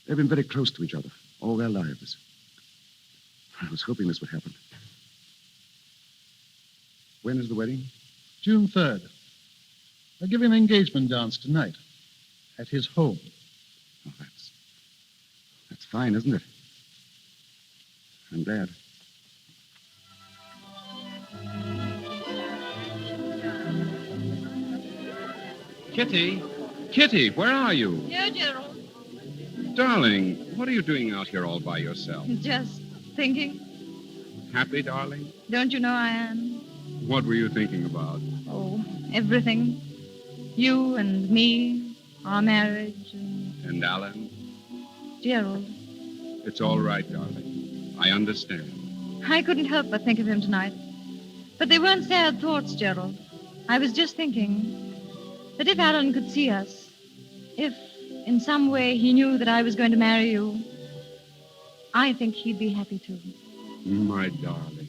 [SPEAKER 9] been very close to each other all their lives. I was hoping this would happen. When is the wedding?
[SPEAKER 12] June 3rd. They're giving an engagement dance tonight at his home.
[SPEAKER 9] Oh, that's fine, isn't it? I'm glad.
[SPEAKER 8] Kitty, where are you?
[SPEAKER 3] Here, Gerald.
[SPEAKER 8] Darling, what are you doing out here all by yourself?
[SPEAKER 3] Just thinking.
[SPEAKER 8] Happy, darling?
[SPEAKER 3] Don't you know I am?
[SPEAKER 8] What were you thinking about?
[SPEAKER 3] Oh, everything. You and me, our marriage,
[SPEAKER 8] And Alan?
[SPEAKER 3] Gerald.
[SPEAKER 8] It's all right, darling. I understand.
[SPEAKER 3] I couldn't help but think of him tonight. But they weren't sad thoughts, Gerald. I was just thinking that if Alan could see us, if in some way he knew that I was going to marry you, I think he'd be happy too.
[SPEAKER 8] My darling.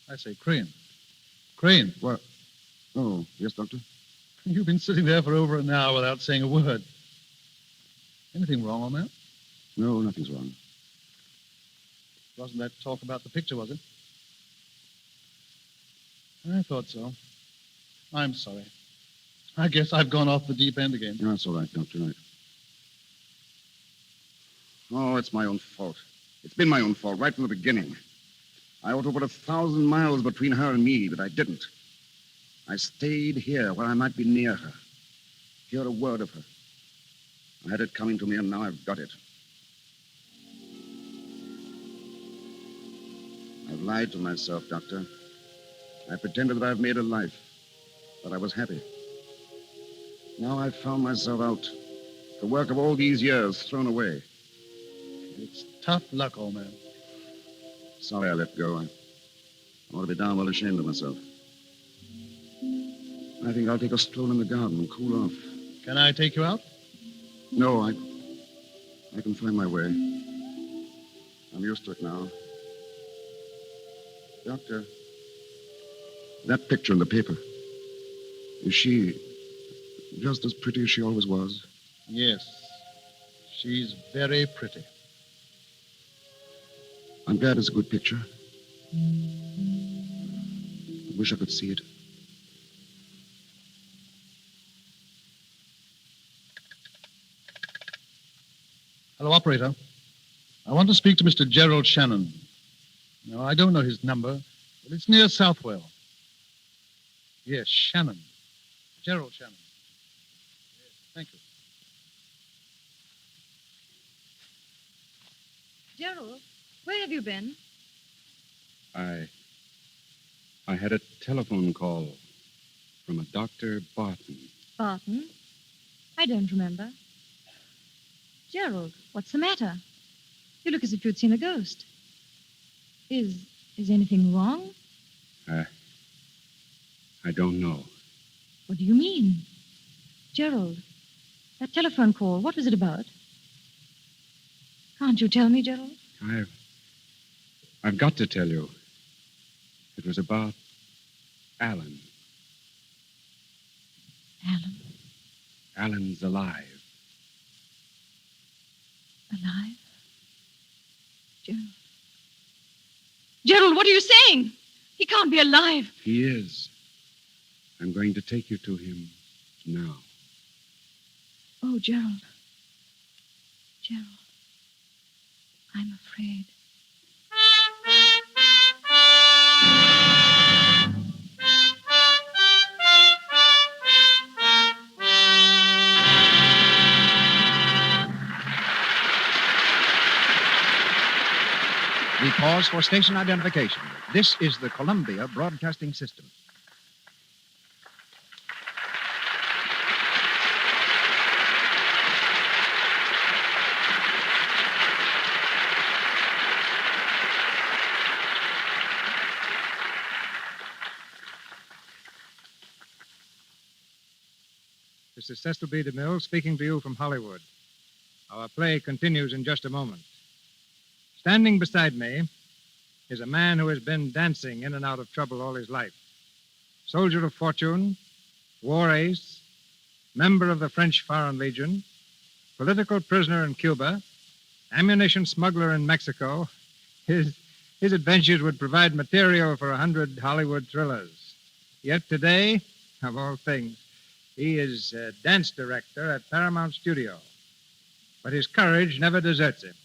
[SPEAKER 12] I say, Crane. Crane.
[SPEAKER 9] What? Oh, yes, Doctor?
[SPEAKER 12] You've been sitting there for over an hour without saying a word. Anything wrong on that?
[SPEAKER 9] No, nothing's wrong.
[SPEAKER 12] Wasn't that talk about the picture, was it? I thought so. I'm sorry. I guess I've gone off the deep end again.
[SPEAKER 9] No, that's all right, Doctor. Right. Oh, it's my own fault. It's been my own fault right from the beginning. I ought to put 1,000 miles between her and me, but I didn't. I stayed here where I might be near her, hear a word of her. I had it coming to me, and now I've got it. I've lied to myself, Doctor. I pretended that I've made a life, that I was happy. Now I've found myself out. The work of all these years thrown away.
[SPEAKER 12] It's tough luck, old man.
[SPEAKER 9] Sorry I let go. I ought to be darn well ashamed of myself. I think I'll take a stroll in the garden and cool off.
[SPEAKER 12] Can I take you out?
[SPEAKER 9] No, I can find my way. I'm used to it now. Doctor, that picture in the paper, is she just as pretty as she always was?
[SPEAKER 12] Yes. She's very pretty.
[SPEAKER 9] I'm glad it's a good picture. I wish I could see it.
[SPEAKER 12] Hello, operator. I want to speak to Mr. Gerald Shannon. No, I don't know his number, but it's near Southwell. Yes, Shannon. Gerald Shannon. Yes, thank you.
[SPEAKER 3] Gerald, where have you been?
[SPEAKER 8] I had a telephone call from a Dr. Barton.
[SPEAKER 3] Barton? I don't remember. Gerald, what's the matter? You look as if you'd seen a ghost. Is anything wrong?
[SPEAKER 8] I don't know.
[SPEAKER 3] What do you mean? Gerald, that telephone call, what was it about? Can't you tell me, Gerald?
[SPEAKER 8] I've got to tell you. It was about Alan.
[SPEAKER 3] Alan?
[SPEAKER 8] Alan's alive.
[SPEAKER 3] Alive? Gerald. Gerald, what are you saying? He can't be alive.
[SPEAKER 8] He is. I'm going to take you to him now.
[SPEAKER 3] Oh, Gerald. Gerald. I'm afraid.
[SPEAKER 1] We pause for station identification. This is the Columbia Broadcasting System.
[SPEAKER 2] This is Cecil B. DeMille speaking to you from Hollywood. Our play continues in just a moment. Standing beside me is a man who has been dancing in and out of trouble all his life. Soldier of fortune, war ace, member of the French Foreign Legion, political prisoner in Cuba, ammunition smuggler in Mexico. His adventures would provide material for 100 Hollywood thrillers. Yet today, of all things, he is a dance director at Paramount Studio. But his courage never deserts him.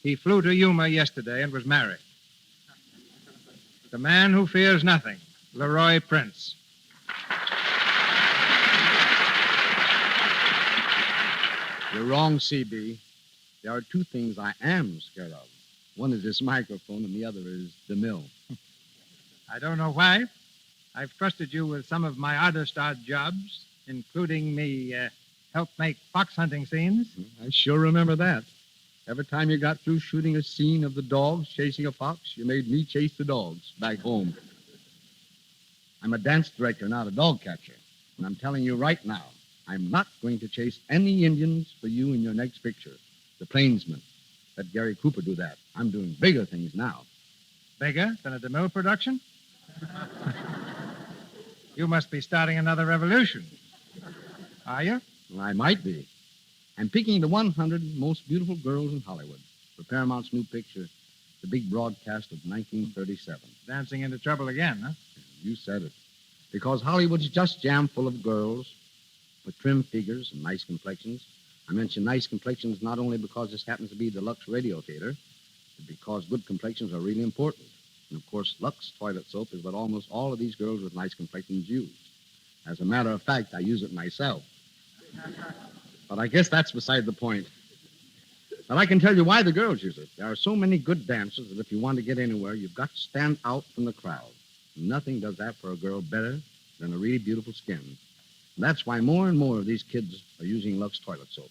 [SPEAKER 2] He flew to Yuma yesterday and was married. The man who fears nothing, Leroy Prince.
[SPEAKER 13] You're wrong, CB. There are two things I am scared of. One is this microphone, and the other is the mill.
[SPEAKER 2] I don't know why. I've trusted you with some of my oddest odd jobs, including me help make fox hunting scenes.
[SPEAKER 13] I sure remember that. Every time you got through shooting a scene of the dogs chasing a fox, you made me chase the dogs back home. I'm a dance director, not a dog catcher. And I'm telling you right now, I'm not going to chase any Indians for you in your next picture. The Plainsman. Let Gary Cooper do that. I'm doing bigger things now.
[SPEAKER 2] Bigger than a DeMille production? You must be starting another revolution. Are you?
[SPEAKER 13] Well, I might be. I'm picking the 100 most beautiful girls in Hollywood for Paramount's new picture, the big broadcast of 1937.
[SPEAKER 2] Dancing into trouble again, huh?
[SPEAKER 13] You said it. Because Hollywood's just jam full of girls with trim figures and nice complexions. I mention nice complexions not only because this happens to be the Lux Radio Theatre, but because good complexions are really important. And, of course, Lux toilet soap is what almost all of these girls with nice complexions use. As a matter of fact, I use it myself. But I guess that's beside the point. But I can tell you why the girls use it. There are so many good dancers that if you want to get anywhere, you've got to stand out from the crowd. Nothing does that for a girl better than a really beautiful skin. And that's why more and more of these kids are using Lux toilet soap.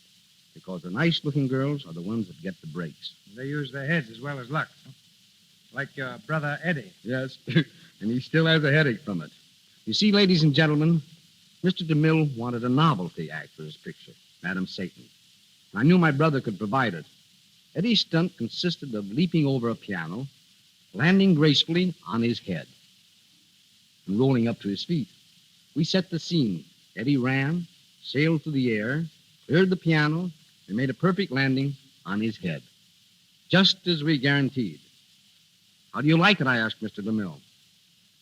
[SPEAKER 13] Because the nice-looking girls are the ones that get the breaks.
[SPEAKER 2] They use their heads as well as Lux, huh? Like your brother Eddie.
[SPEAKER 13] Yes, and he still has a headache from it. You see, ladies and gentlemen, Mr. DeMille wanted a novelty act for his picture, Madam Satan. And I knew my brother could provide it. Eddie's stunt consisted of leaping over a piano, landing gracefully on his head, and rolling up to his feet. We set the scene. Eddie ran, sailed through the air, cleared the piano, and made a perfect landing on his head. Just as we guaranteed. How do you like it? I asked Mr. DeMille.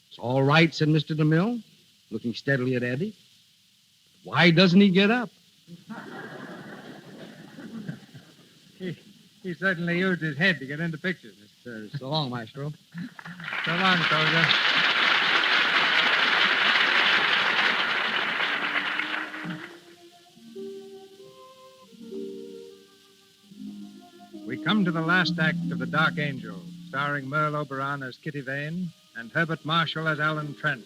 [SPEAKER 13] It's all right, said Mr. DeMille, looking steadily at Eddie. Why doesn't he get up?
[SPEAKER 2] He certainly used his head to get into pictures.
[SPEAKER 13] So long, Maestro.
[SPEAKER 2] So long, soldier. We come to the last act of The Dark Angel, starring Merle Oberon as Kitty Vane and Herbert Marshall as Alan Trent.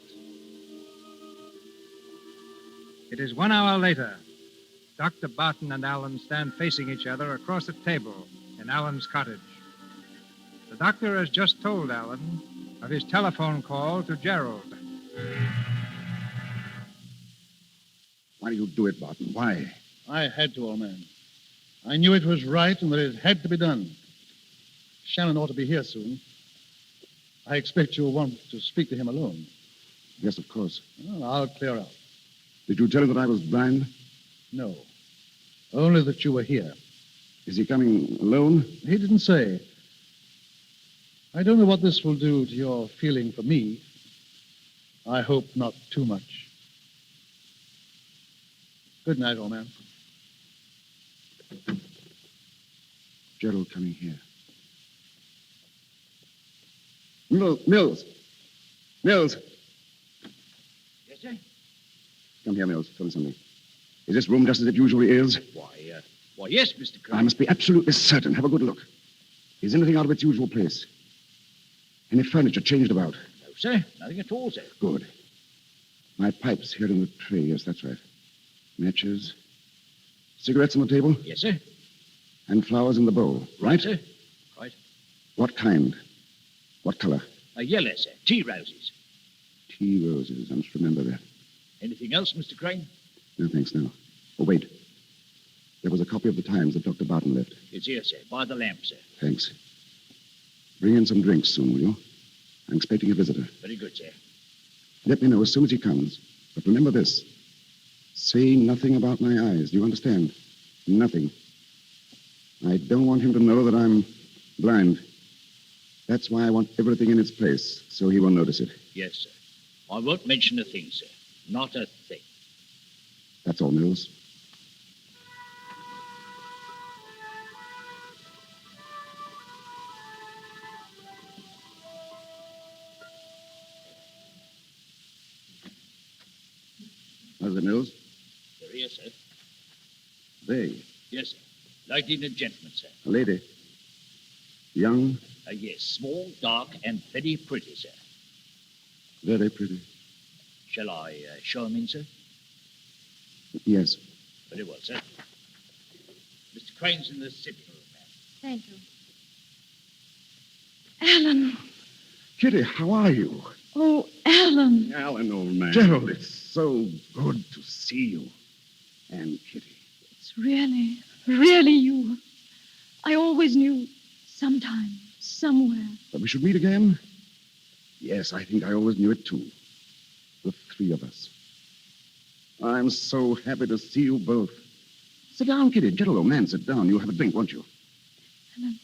[SPEAKER 2] It is 1 hour later. Dr. Barton and Alan stand facing each other across a table in Alan's cottage. The doctor has just told Alan of his telephone call to Gerald.
[SPEAKER 9] Why do you do it, Barton? Why?
[SPEAKER 12] I had to, old man. I knew it was right and that it had to be done. Shannon ought to be here soon. I expect you'll want to speak to him alone.
[SPEAKER 9] Yes, of course.
[SPEAKER 12] Well, I'll clear out.
[SPEAKER 9] Did you tell him that I was blind?
[SPEAKER 12] No. Only that you were here.
[SPEAKER 9] Is he coming alone?
[SPEAKER 12] He didn't say. I don't know what this will do to your feeling for me. I hope not too much. Good night, old man.
[SPEAKER 9] Gerald coming here. Mills. Mills.
[SPEAKER 14] Yes, sir?
[SPEAKER 9] Come here, Mills. Tell me something. Is this room just as it usually is?
[SPEAKER 14] Why, yes, Mr. Crane.
[SPEAKER 9] I must be absolutely certain. Have a good look. Is anything out of its usual place? Any furniture changed about?
[SPEAKER 14] No, sir. Nothing at all, sir.
[SPEAKER 9] Good. My pipe's here in the tray. Yes, that's right. Matches. Cigarettes on the table?
[SPEAKER 14] Yes, sir.
[SPEAKER 9] And flowers in the bowl, right?
[SPEAKER 14] Yes, sir. Right.
[SPEAKER 9] What kind? What color?
[SPEAKER 14] Yellow, sir. Tea roses.
[SPEAKER 9] Tea roses. I must remember that.
[SPEAKER 14] Anything else, Mr. Crane?
[SPEAKER 9] No, thanks, no. Oh, wait. There was a copy of the Times that Dr. Barton left.
[SPEAKER 14] It's here, sir, by the lamp, sir.
[SPEAKER 9] Thanks. Bring in some drinks soon, will you? I'm expecting a visitor.
[SPEAKER 14] Very good, sir.
[SPEAKER 9] Let me know as soon as he comes. But remember this. Say nothing about my eyes. Do you understand? Nothing. I don't want him to know that I'm blind. That's why I want everything in its place, so he won't notice it.
[SPEAKER 14] Yes, sir. I won't mention a thing, sir. Not a thing.
[SPEAKER 9] That's all, Mills. How's it, Mills?
[SPEAKER 14] They're here, sir.
[SPEAKER 9] They?
[SPEAKER 14] Yes, sir. Lady and a gentleman, sir.
[SPEAKER 9] A lady. Young?
[SPEAKER 14] Yes, small, dark, and very pretty, sir.
[SPEAKER 9] Very pretty.
[SPEAKER 14] Shall I show him in, sir?
[SPEAKER 9] Yes.
[SPEAKER 14] Very well, sir. Mr. Crane's in the sitting room, ma'am.
[SPEAKER 3] Thank you. Alan.
[SPEAKER 9] Kitty, how are you?
[SPEAKER 3] Oh, Alan.
[SPEAKER 8] Alan, old man.
[SPEAKER 9] Gerald, it's so good to see you. And Kitty.
[SPEAKER 3] It's really, really you. I always knew sometime, somewhere.
[SPEAKER 9] That we should meet again? Yes, I think I always knew it, too. The three of us. I'm so happy to see you both. Sit down, Kitty. Gerald, old man, sit down. You'll have a drink, won't you?
[SPEAKER 3] Alan,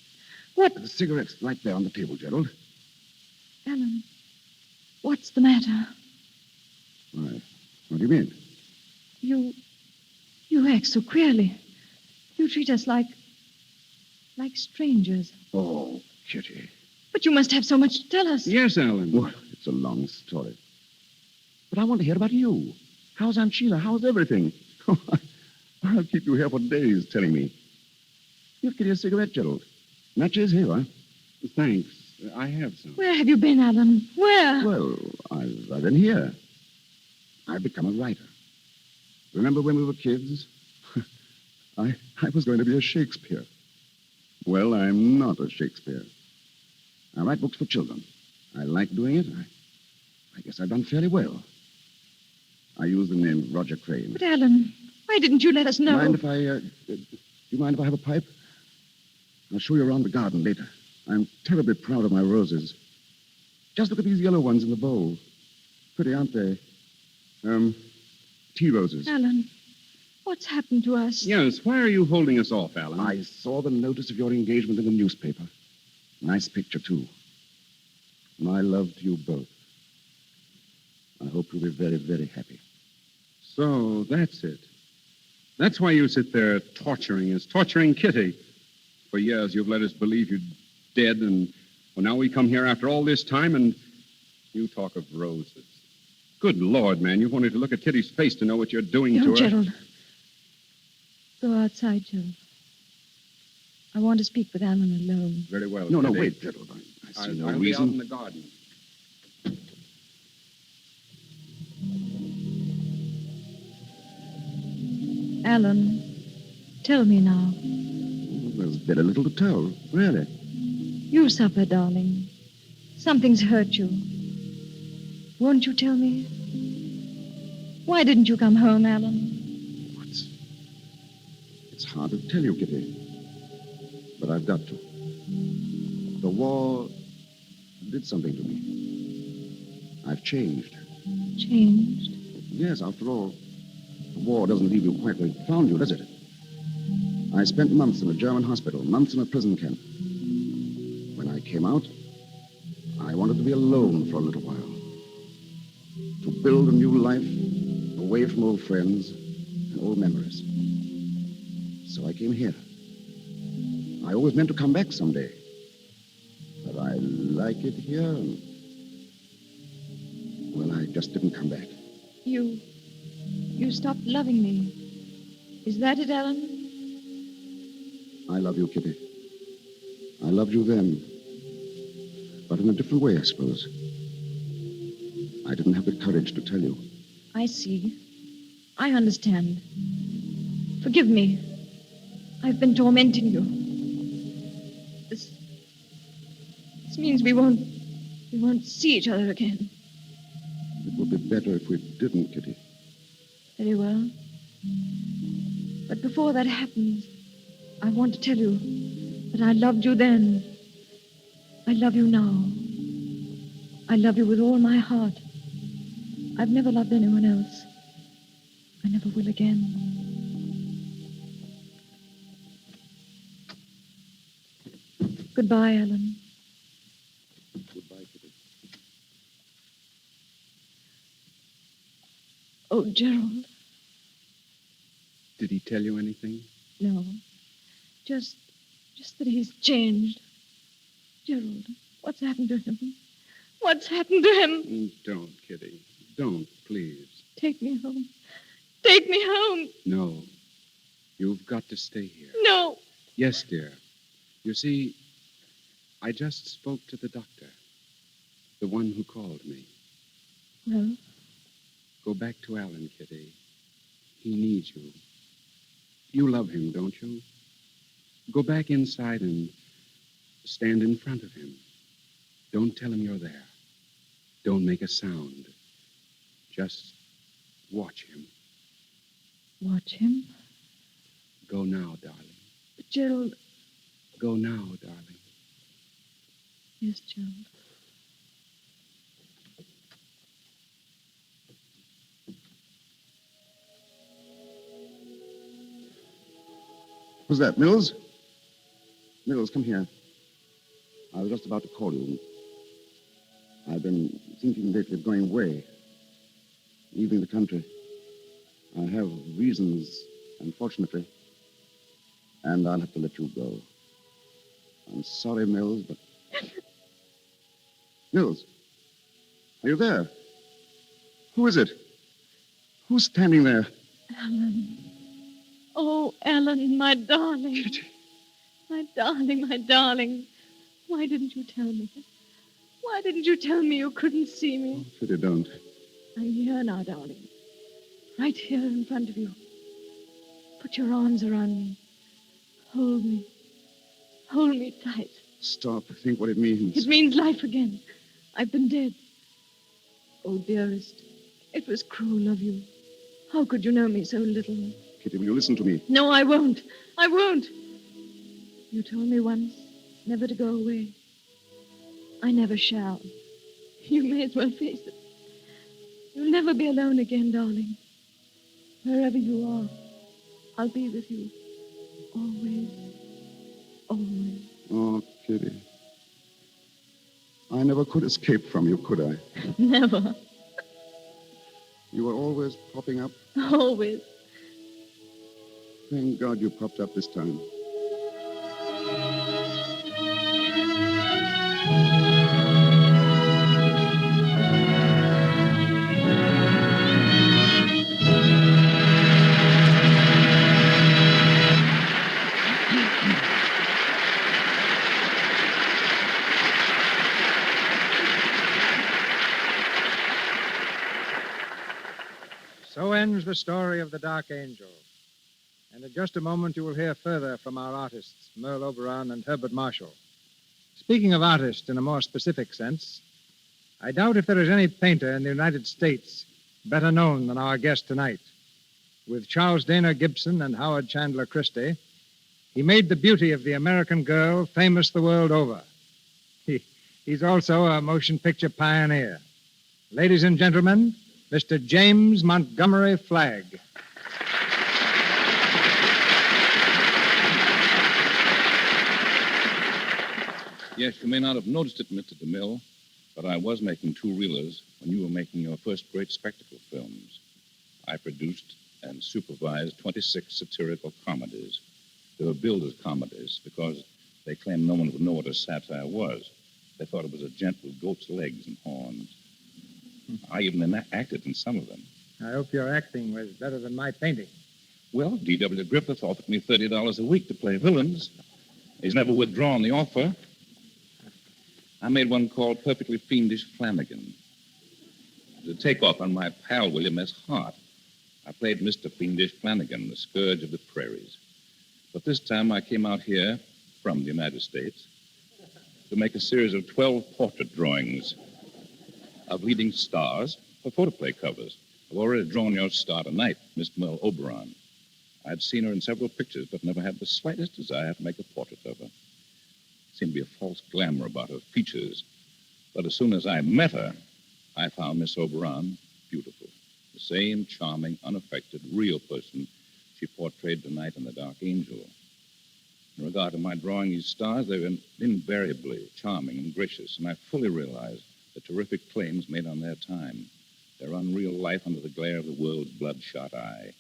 [SPEAKER 3] what?
[SPEAKER 9] The cigarette's right there on the table, Gerald.
[SPEAKER 3] Alan, what's the matter?
[SPEAKER 9] Why? What do you mean?
[SPEAKER 3] You act so queerly. You treat us like strangers.
[SPEAKER 9] Oh, Kitty.
[SPEAKER 3] But you must have so much to tell us.
[SPEAKER 8] Yes, Alan.
[SPEAKER 9] Well, it's a long story. But I want to hear about you. How's Aunt Sheila? How's everything? I'll keep you here for days telling me. Give Kitty a cigarette, Gerald. Matches here, huh?
[SPEAKER 8] Thanks. I have some.
[SPEAKER 3] Where have you been, Alan? Where?
[SPEAKER 9] Well, I've been here. I've become a writer. Remember when we were kids? I was going to be a Shakespeare. Well, I'm not a Shakespeare. I write books for children. I like doing it. I guess I've done fairly well. I use the name Roger Crane.
[SPEAKER 3] But, Alan, why didn't you let us know?
[SPEAKER 9] Do you mind if I have a pipe? I'll show you around the garden later. I'm terribly proud of my roses. Just look at these yellow ones in the bowl. Pretty, aren't they? Tea roses.
[SPEAKER 3] Alan, what's happened to us?
[SPEAKER 8] Yes, why are you holding us off, Alan?
[SPEAKER 9] I saw the notice of your engagement in the newspaper. Nice picture, too. And I loved you both. I hope you'll be very, very happy.
[SPEAKER 8] So that's it. That's why you sit there torturing us, torturing Kitty. For years you've let us believe you're dead, and well, now we come here after all this time, and you talk of roses. Good Lord, man, you've only to look at Kitty's face to know what you're doing to her.
[SPEAKER 3] Gerald. Go outside, Gerald. I want to speak with Alan alone.
[SPEAKER 8] Very well.
[SPEAKER 9] No,
[SPEAKER 8] Kitty.
[SPEAKER 9] wait, Gerald. I see no
[SPEAKER 8] I'll
[SPEAKER 9] reason.
[SPEAKER 8] be out in the garden.
[SPEAKER 3] Alan, tell me now.
[SPEAKER 9] There's very little to tell, really.
[SPEAKER 3] You suffer, darling. Something's hurt you. Won't you tell me? Why didn't you come home, Alan?
[SPEAKER 9] It's hard to tell you, Kitty. But I've got to. The war did something to me. I've changed.
[SPEAKER 3] Changed?
[SPEAKER 9] Yes, after all, the war doesn't leave you quite where it found you, does it? I spent months in a German hospital, months in a prison camp. When I came out, I wanted to be alone for a little while. To build a new life away from old friends and old memories. So I came here. I always meant to come back someday. But I like it here, and... well, I just didn't come back.
[SPEAKER 3] You stopped loving me. Is that it, Alan?
[SPEAKER 9] I love you, Kitty. I loved you then. But in a different way, I suppose. I didn't have the courage to tell you.
[SPEAKER 3] I see. I understand. Forgive me. I've been tormenting you. This means we won't see each other again.
[SPEAKER 9] It would be better if we didn't, Kitty.
[SPEAKER 3] Very well. But before that happens, I want to tell you that I loved you then. I love you now. I love you with all my heart. I've never loved anyone else. I never will again. Goodbye, Alan.
[SPEAKER 8] Goodbye, Kitty.
[SPEAKER 3] Oh, Gerald.
[SPEAKER 8] Did he tell you anything?
[SPEAKER 3] No. Just that he's changed. Gerald, what's happened to him? What's happened to him?
[SPEAKER 8] Don't, Kitty. Don't, please.
[SPEAKER 3] Take me home. Take me home.
[SPEAKER 8] No. You've got to stay here.
[SPEAKER 3] No.
[SPEAKER 8] Yes, dear. You see, I just spoke to the doctor. The one who called me.
[SPEAKER 3] Well?
[SPEAKER 8] Go back to Alan, Kitty. He needs you. You love him, don't you? Go back inside and stand in front of him. Don't tell him you're there. Don't make a sound. Just watch him.
[SPEAKER 3] Watch him?
[SPEAKER 8] Go now, darling.
[SPEAKER 3] But Gerald...
[SPEAKER 8] Go now, darling.
[SPEAKER 3] Yes, Gerald.
[SPEAKER 9] Who's that, Mills? Mills, come here. I was just about to call you. I've been thinking lately of going away, leaving the country. I have reasons, unfortunately, and I'll have to let you go. I'm sorry, Mills, but... Mills, are you there? Who is it? Who's standing there?
[SPEAKER 3] Alan. Oh, Alan, my darling.
[SPEAKER 9] Kitty.
[SPEAKER 3] My darling, my darling. Why didn't you tell me? Why didn't you tell me you couldn't see me?
[SPEAKER 9] Oh, Kitty, don't.
[SPEAKER 3] I'm here now, darling. Right here in front of you. Put your arms around me. Hold me. Hold me tight.
[SPEAKER 9] Stop. Think what it means.
[SPEAKER 3] It means life again. I've been dead. Oh, dearest, it was cruel of you. How could you know me so little?
[SPEAKER 9] Kitty, will you listen to me?
[SPEAKER 3] No, I won't. I won't. You told me once never to go away. I never shall. You may as well face it. You'll never be alone again, darling. Wherever you are, I'll be with you. Always. Always.
[SPEAKER 9] Oh, Kitty. I never could escape from you, could I?
[SPEAKER 3] Never.
[SPEAKER 9] You were always popping up.
[SPEAKER 3] Always.
[SPEAKER 9] Thank God you popped up this time.
[SPEAKER 2] So ends the story of the Dark Angel. And in just a moment, you will hear further from our artists, Merle Oberon and Herbert Marshall. Speaking of artists in a more specific sense, I doubt if there is any painter in the United States better known than our guest tonight. With Charles Dana Gibson and Howard Chandler Christie, he made the beauty of the American girl famous the world over. He's also a motion picture pioneer. Ladies and gentlemen, Mr. James Montgomery Flagg.
[SPEAKER 15] Yes, you may not have noticed it, Mr. DeMille, but I was making two-reelers when you were making your first great spectacle films. I produced and supervised 26 satirical comedies. They were billed as comedies because they claimed no one would know what a satire was. They thought it was a gent with goat's legs and horns. I even acted in some of them.
[SPEAKER 2] I hope your acting was better than my painting.
[SPEAKER 15] Well, D.W. Griffith offered me $30 a week to play villains. He's never withdrawn the offer. I made one called Perfectly Fiendish Flanagan. It was a takeoff on my pal William S. Hart. I played Mr. Fiendish Flanagan, the scourge of the prairies. But this time I came out here from the United States to make a series of 12 portrait drawings of leading stars for photoplay covers. I've already drawn your star tonight, Miss Merle Oberon. I'd seen her in several pictures, but never had the slightest desire to make a portrait of her. There seemed to be a false glamour about her features. But as soon as I met her, I found Miss Oberon beautiful. The same charming, unaffected, real person she portrayed tonight in The Dark Angel. In regard to my drawing these stars, they were invariably charming and gracious, and I fully realized the terrific claims made on their time, their unreal life under the glare of the world's bloodshot eye.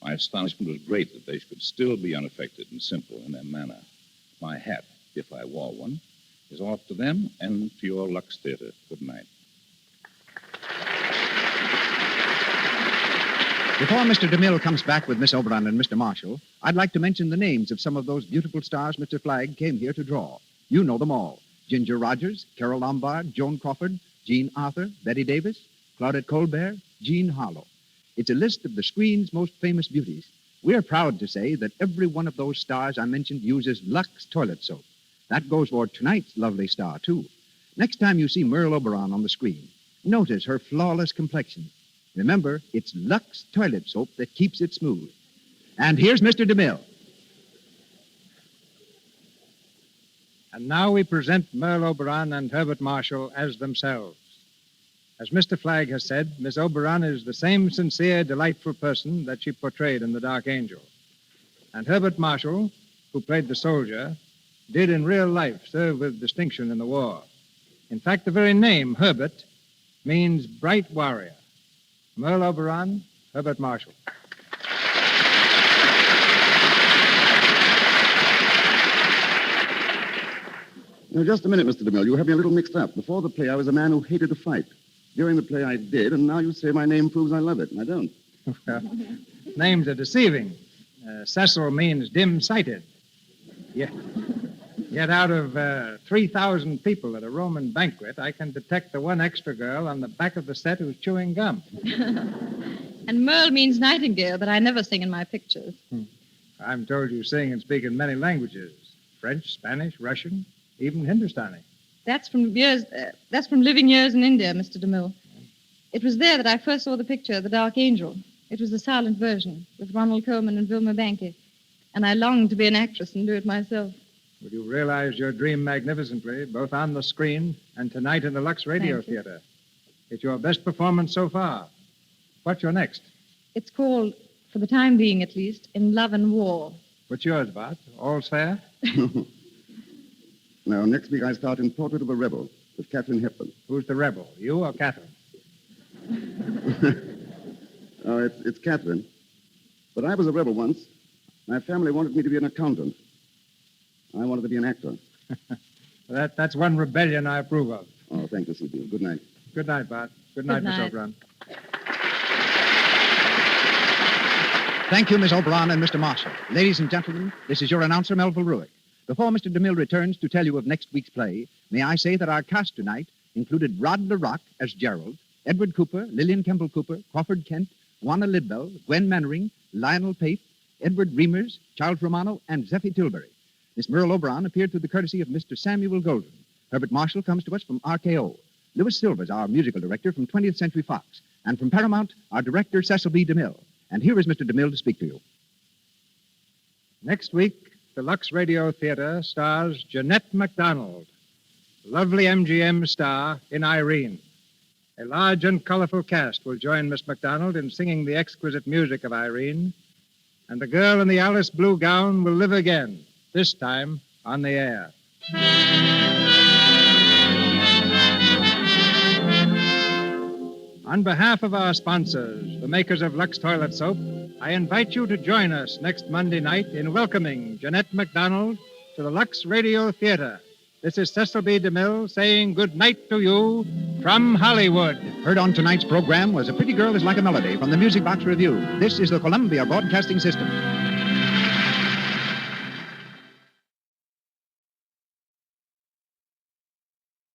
[SPEAKER 15] My astonishment was great that they could still be unaffected and simple in their manner. My hat, if I wore one, is off to them and to your Lux Theatre. Good night.
[SPEAKER 1] Before Mr. DeMille comes back with Miss Oberon and Mr. Marshall, I'd like to mention the names of some of those beautiful stars Mr. Flagg came here to draw. You know them all. Ginger Rogers, Carol Lombard, Joan Crawford, Jean Arthur, Betty Davis, Claudette Colbert, Jean Harlow. It's a list of the screen's most famous beauties. We're proud to say that every one of those stars I mentioned uses Lux toilet soap. That goes for tonight's lovely star, too. Next time you see Merle Oberon on the screen, notice her flawless complexion. Remember, it's Lux toilet soap that keeps it smooth. And here's Mr. DeMille.
[SPEAKER 2] And now we present Merle Oberon and Herbert Marshall as themselves. As Mr. Flagg has said, Miss Oberon is the same sincere, delightful person that she portrayed in The Dark Angel. And Herbert Marshall, who played the soldier, did in real life serve with distinction in the war. In fact, the very name, Herbert, means bright warrior. Merle Oberon, Herbert Marshall.
[SPEAKER 9] Now, just a minute, Mr. DeMille. You have me a little mixed up. Before the play, I was a man who hated to fight. During the play, I did, and now you say my name proves I love it, and I don't.
[SPEAKER 2] Names are deceiving. Cecil means dim-sighted. Yet out of 3,000 people at a Roman banquet, I can detect the one extra girl on the back of the set who's chewing gum.
[SPEAKER 3] And Merle means nightingale, but I never sing in my pictures.
[SPEAKER 2] I'm told you sing and speak in many languages. French, Spanish, Russian, even Hindustani.
[SPEAKER 3] That's from living years in India, Mr. DeMille. It was there that I first saw the picture of The Dark Angel. It was the silent version with Ronald Colman and Vilma Banky. And I longed to be an actress and do it myself.
[SPEAKER 2] Well, you realized your dream magnificently, both on the screen and tonight in the Lux Radio Theatre. It's your best performance so far. What's your next?
[SPEAKER 3] It's called, for the time being at least, In Love and War.
[SPEAKER 2] What's yours, Bart? All's fair?
[SPEAKER 9] Now, next week I start in Portrait of a Rebel with Katharine Hepburn.
[SPEAKER 2] Who's the rebel, you or Catherine?
[SPEAKER 9] Oh, it's Katharine. But I was a rebel once. My family wanted me to be an accountant. I wanted to be an actor.
[SPEAKER 2] That's one rebellion I approve of.
[SPEAKER 9] Oh, thank you, C.B. Good night.
[SPEAKER 2] Good night, Bart. Good night, Miss Oberon.
[SPEAKER 1] Thank you, Miss Oberon and Mr. Marshall. Ladies and gentlemen, this is your announcer, Melville Ruick. Before Mr. DeMille returns to tell you of next week's play, may I say that our cast tonight included Rod LaRock as Gerald, Edward Cooper, Lillian Kemble Cooper, Crawford Kent, Juana Lidbell, Gwen Mannering, Lionel Paith, Edward Reimers, Charles Romano, and Zeffie Tilbury. Miss Merle Oberon appeared through the courtesy of Mr. Samuel Golden. Herbert Marshall comes to us from RKO. Louis Silver's our musical director from 20th Century Fox. And from Paramount, our director, Cecil B. DeMille. And here is Mr. DeMille to speak to you.
[SPEAKER 2] Next week, the Lux Radio Theatre stars Jeanette MacDonald, lovely MGM star in Irene. A large and colorful cast will join Miss MacDonald in singing the exquisite music of Irene, and the girl in the Alice blue gown will live again, this time on the air. On behalf of our sponsors, the makers of Lux Toilet Soap, I invite you to join us next Monday night in welcoming Jeanette MacDonald to the Lux Radio Theatre. This is Cecil B. DeMille saying good night to you from Hollywood.
[SPEAKER 1] Heard on tonight's program was A Pretty Girl is Like a Melody from the Music Box Review. This is the Columbia Broadcasting System.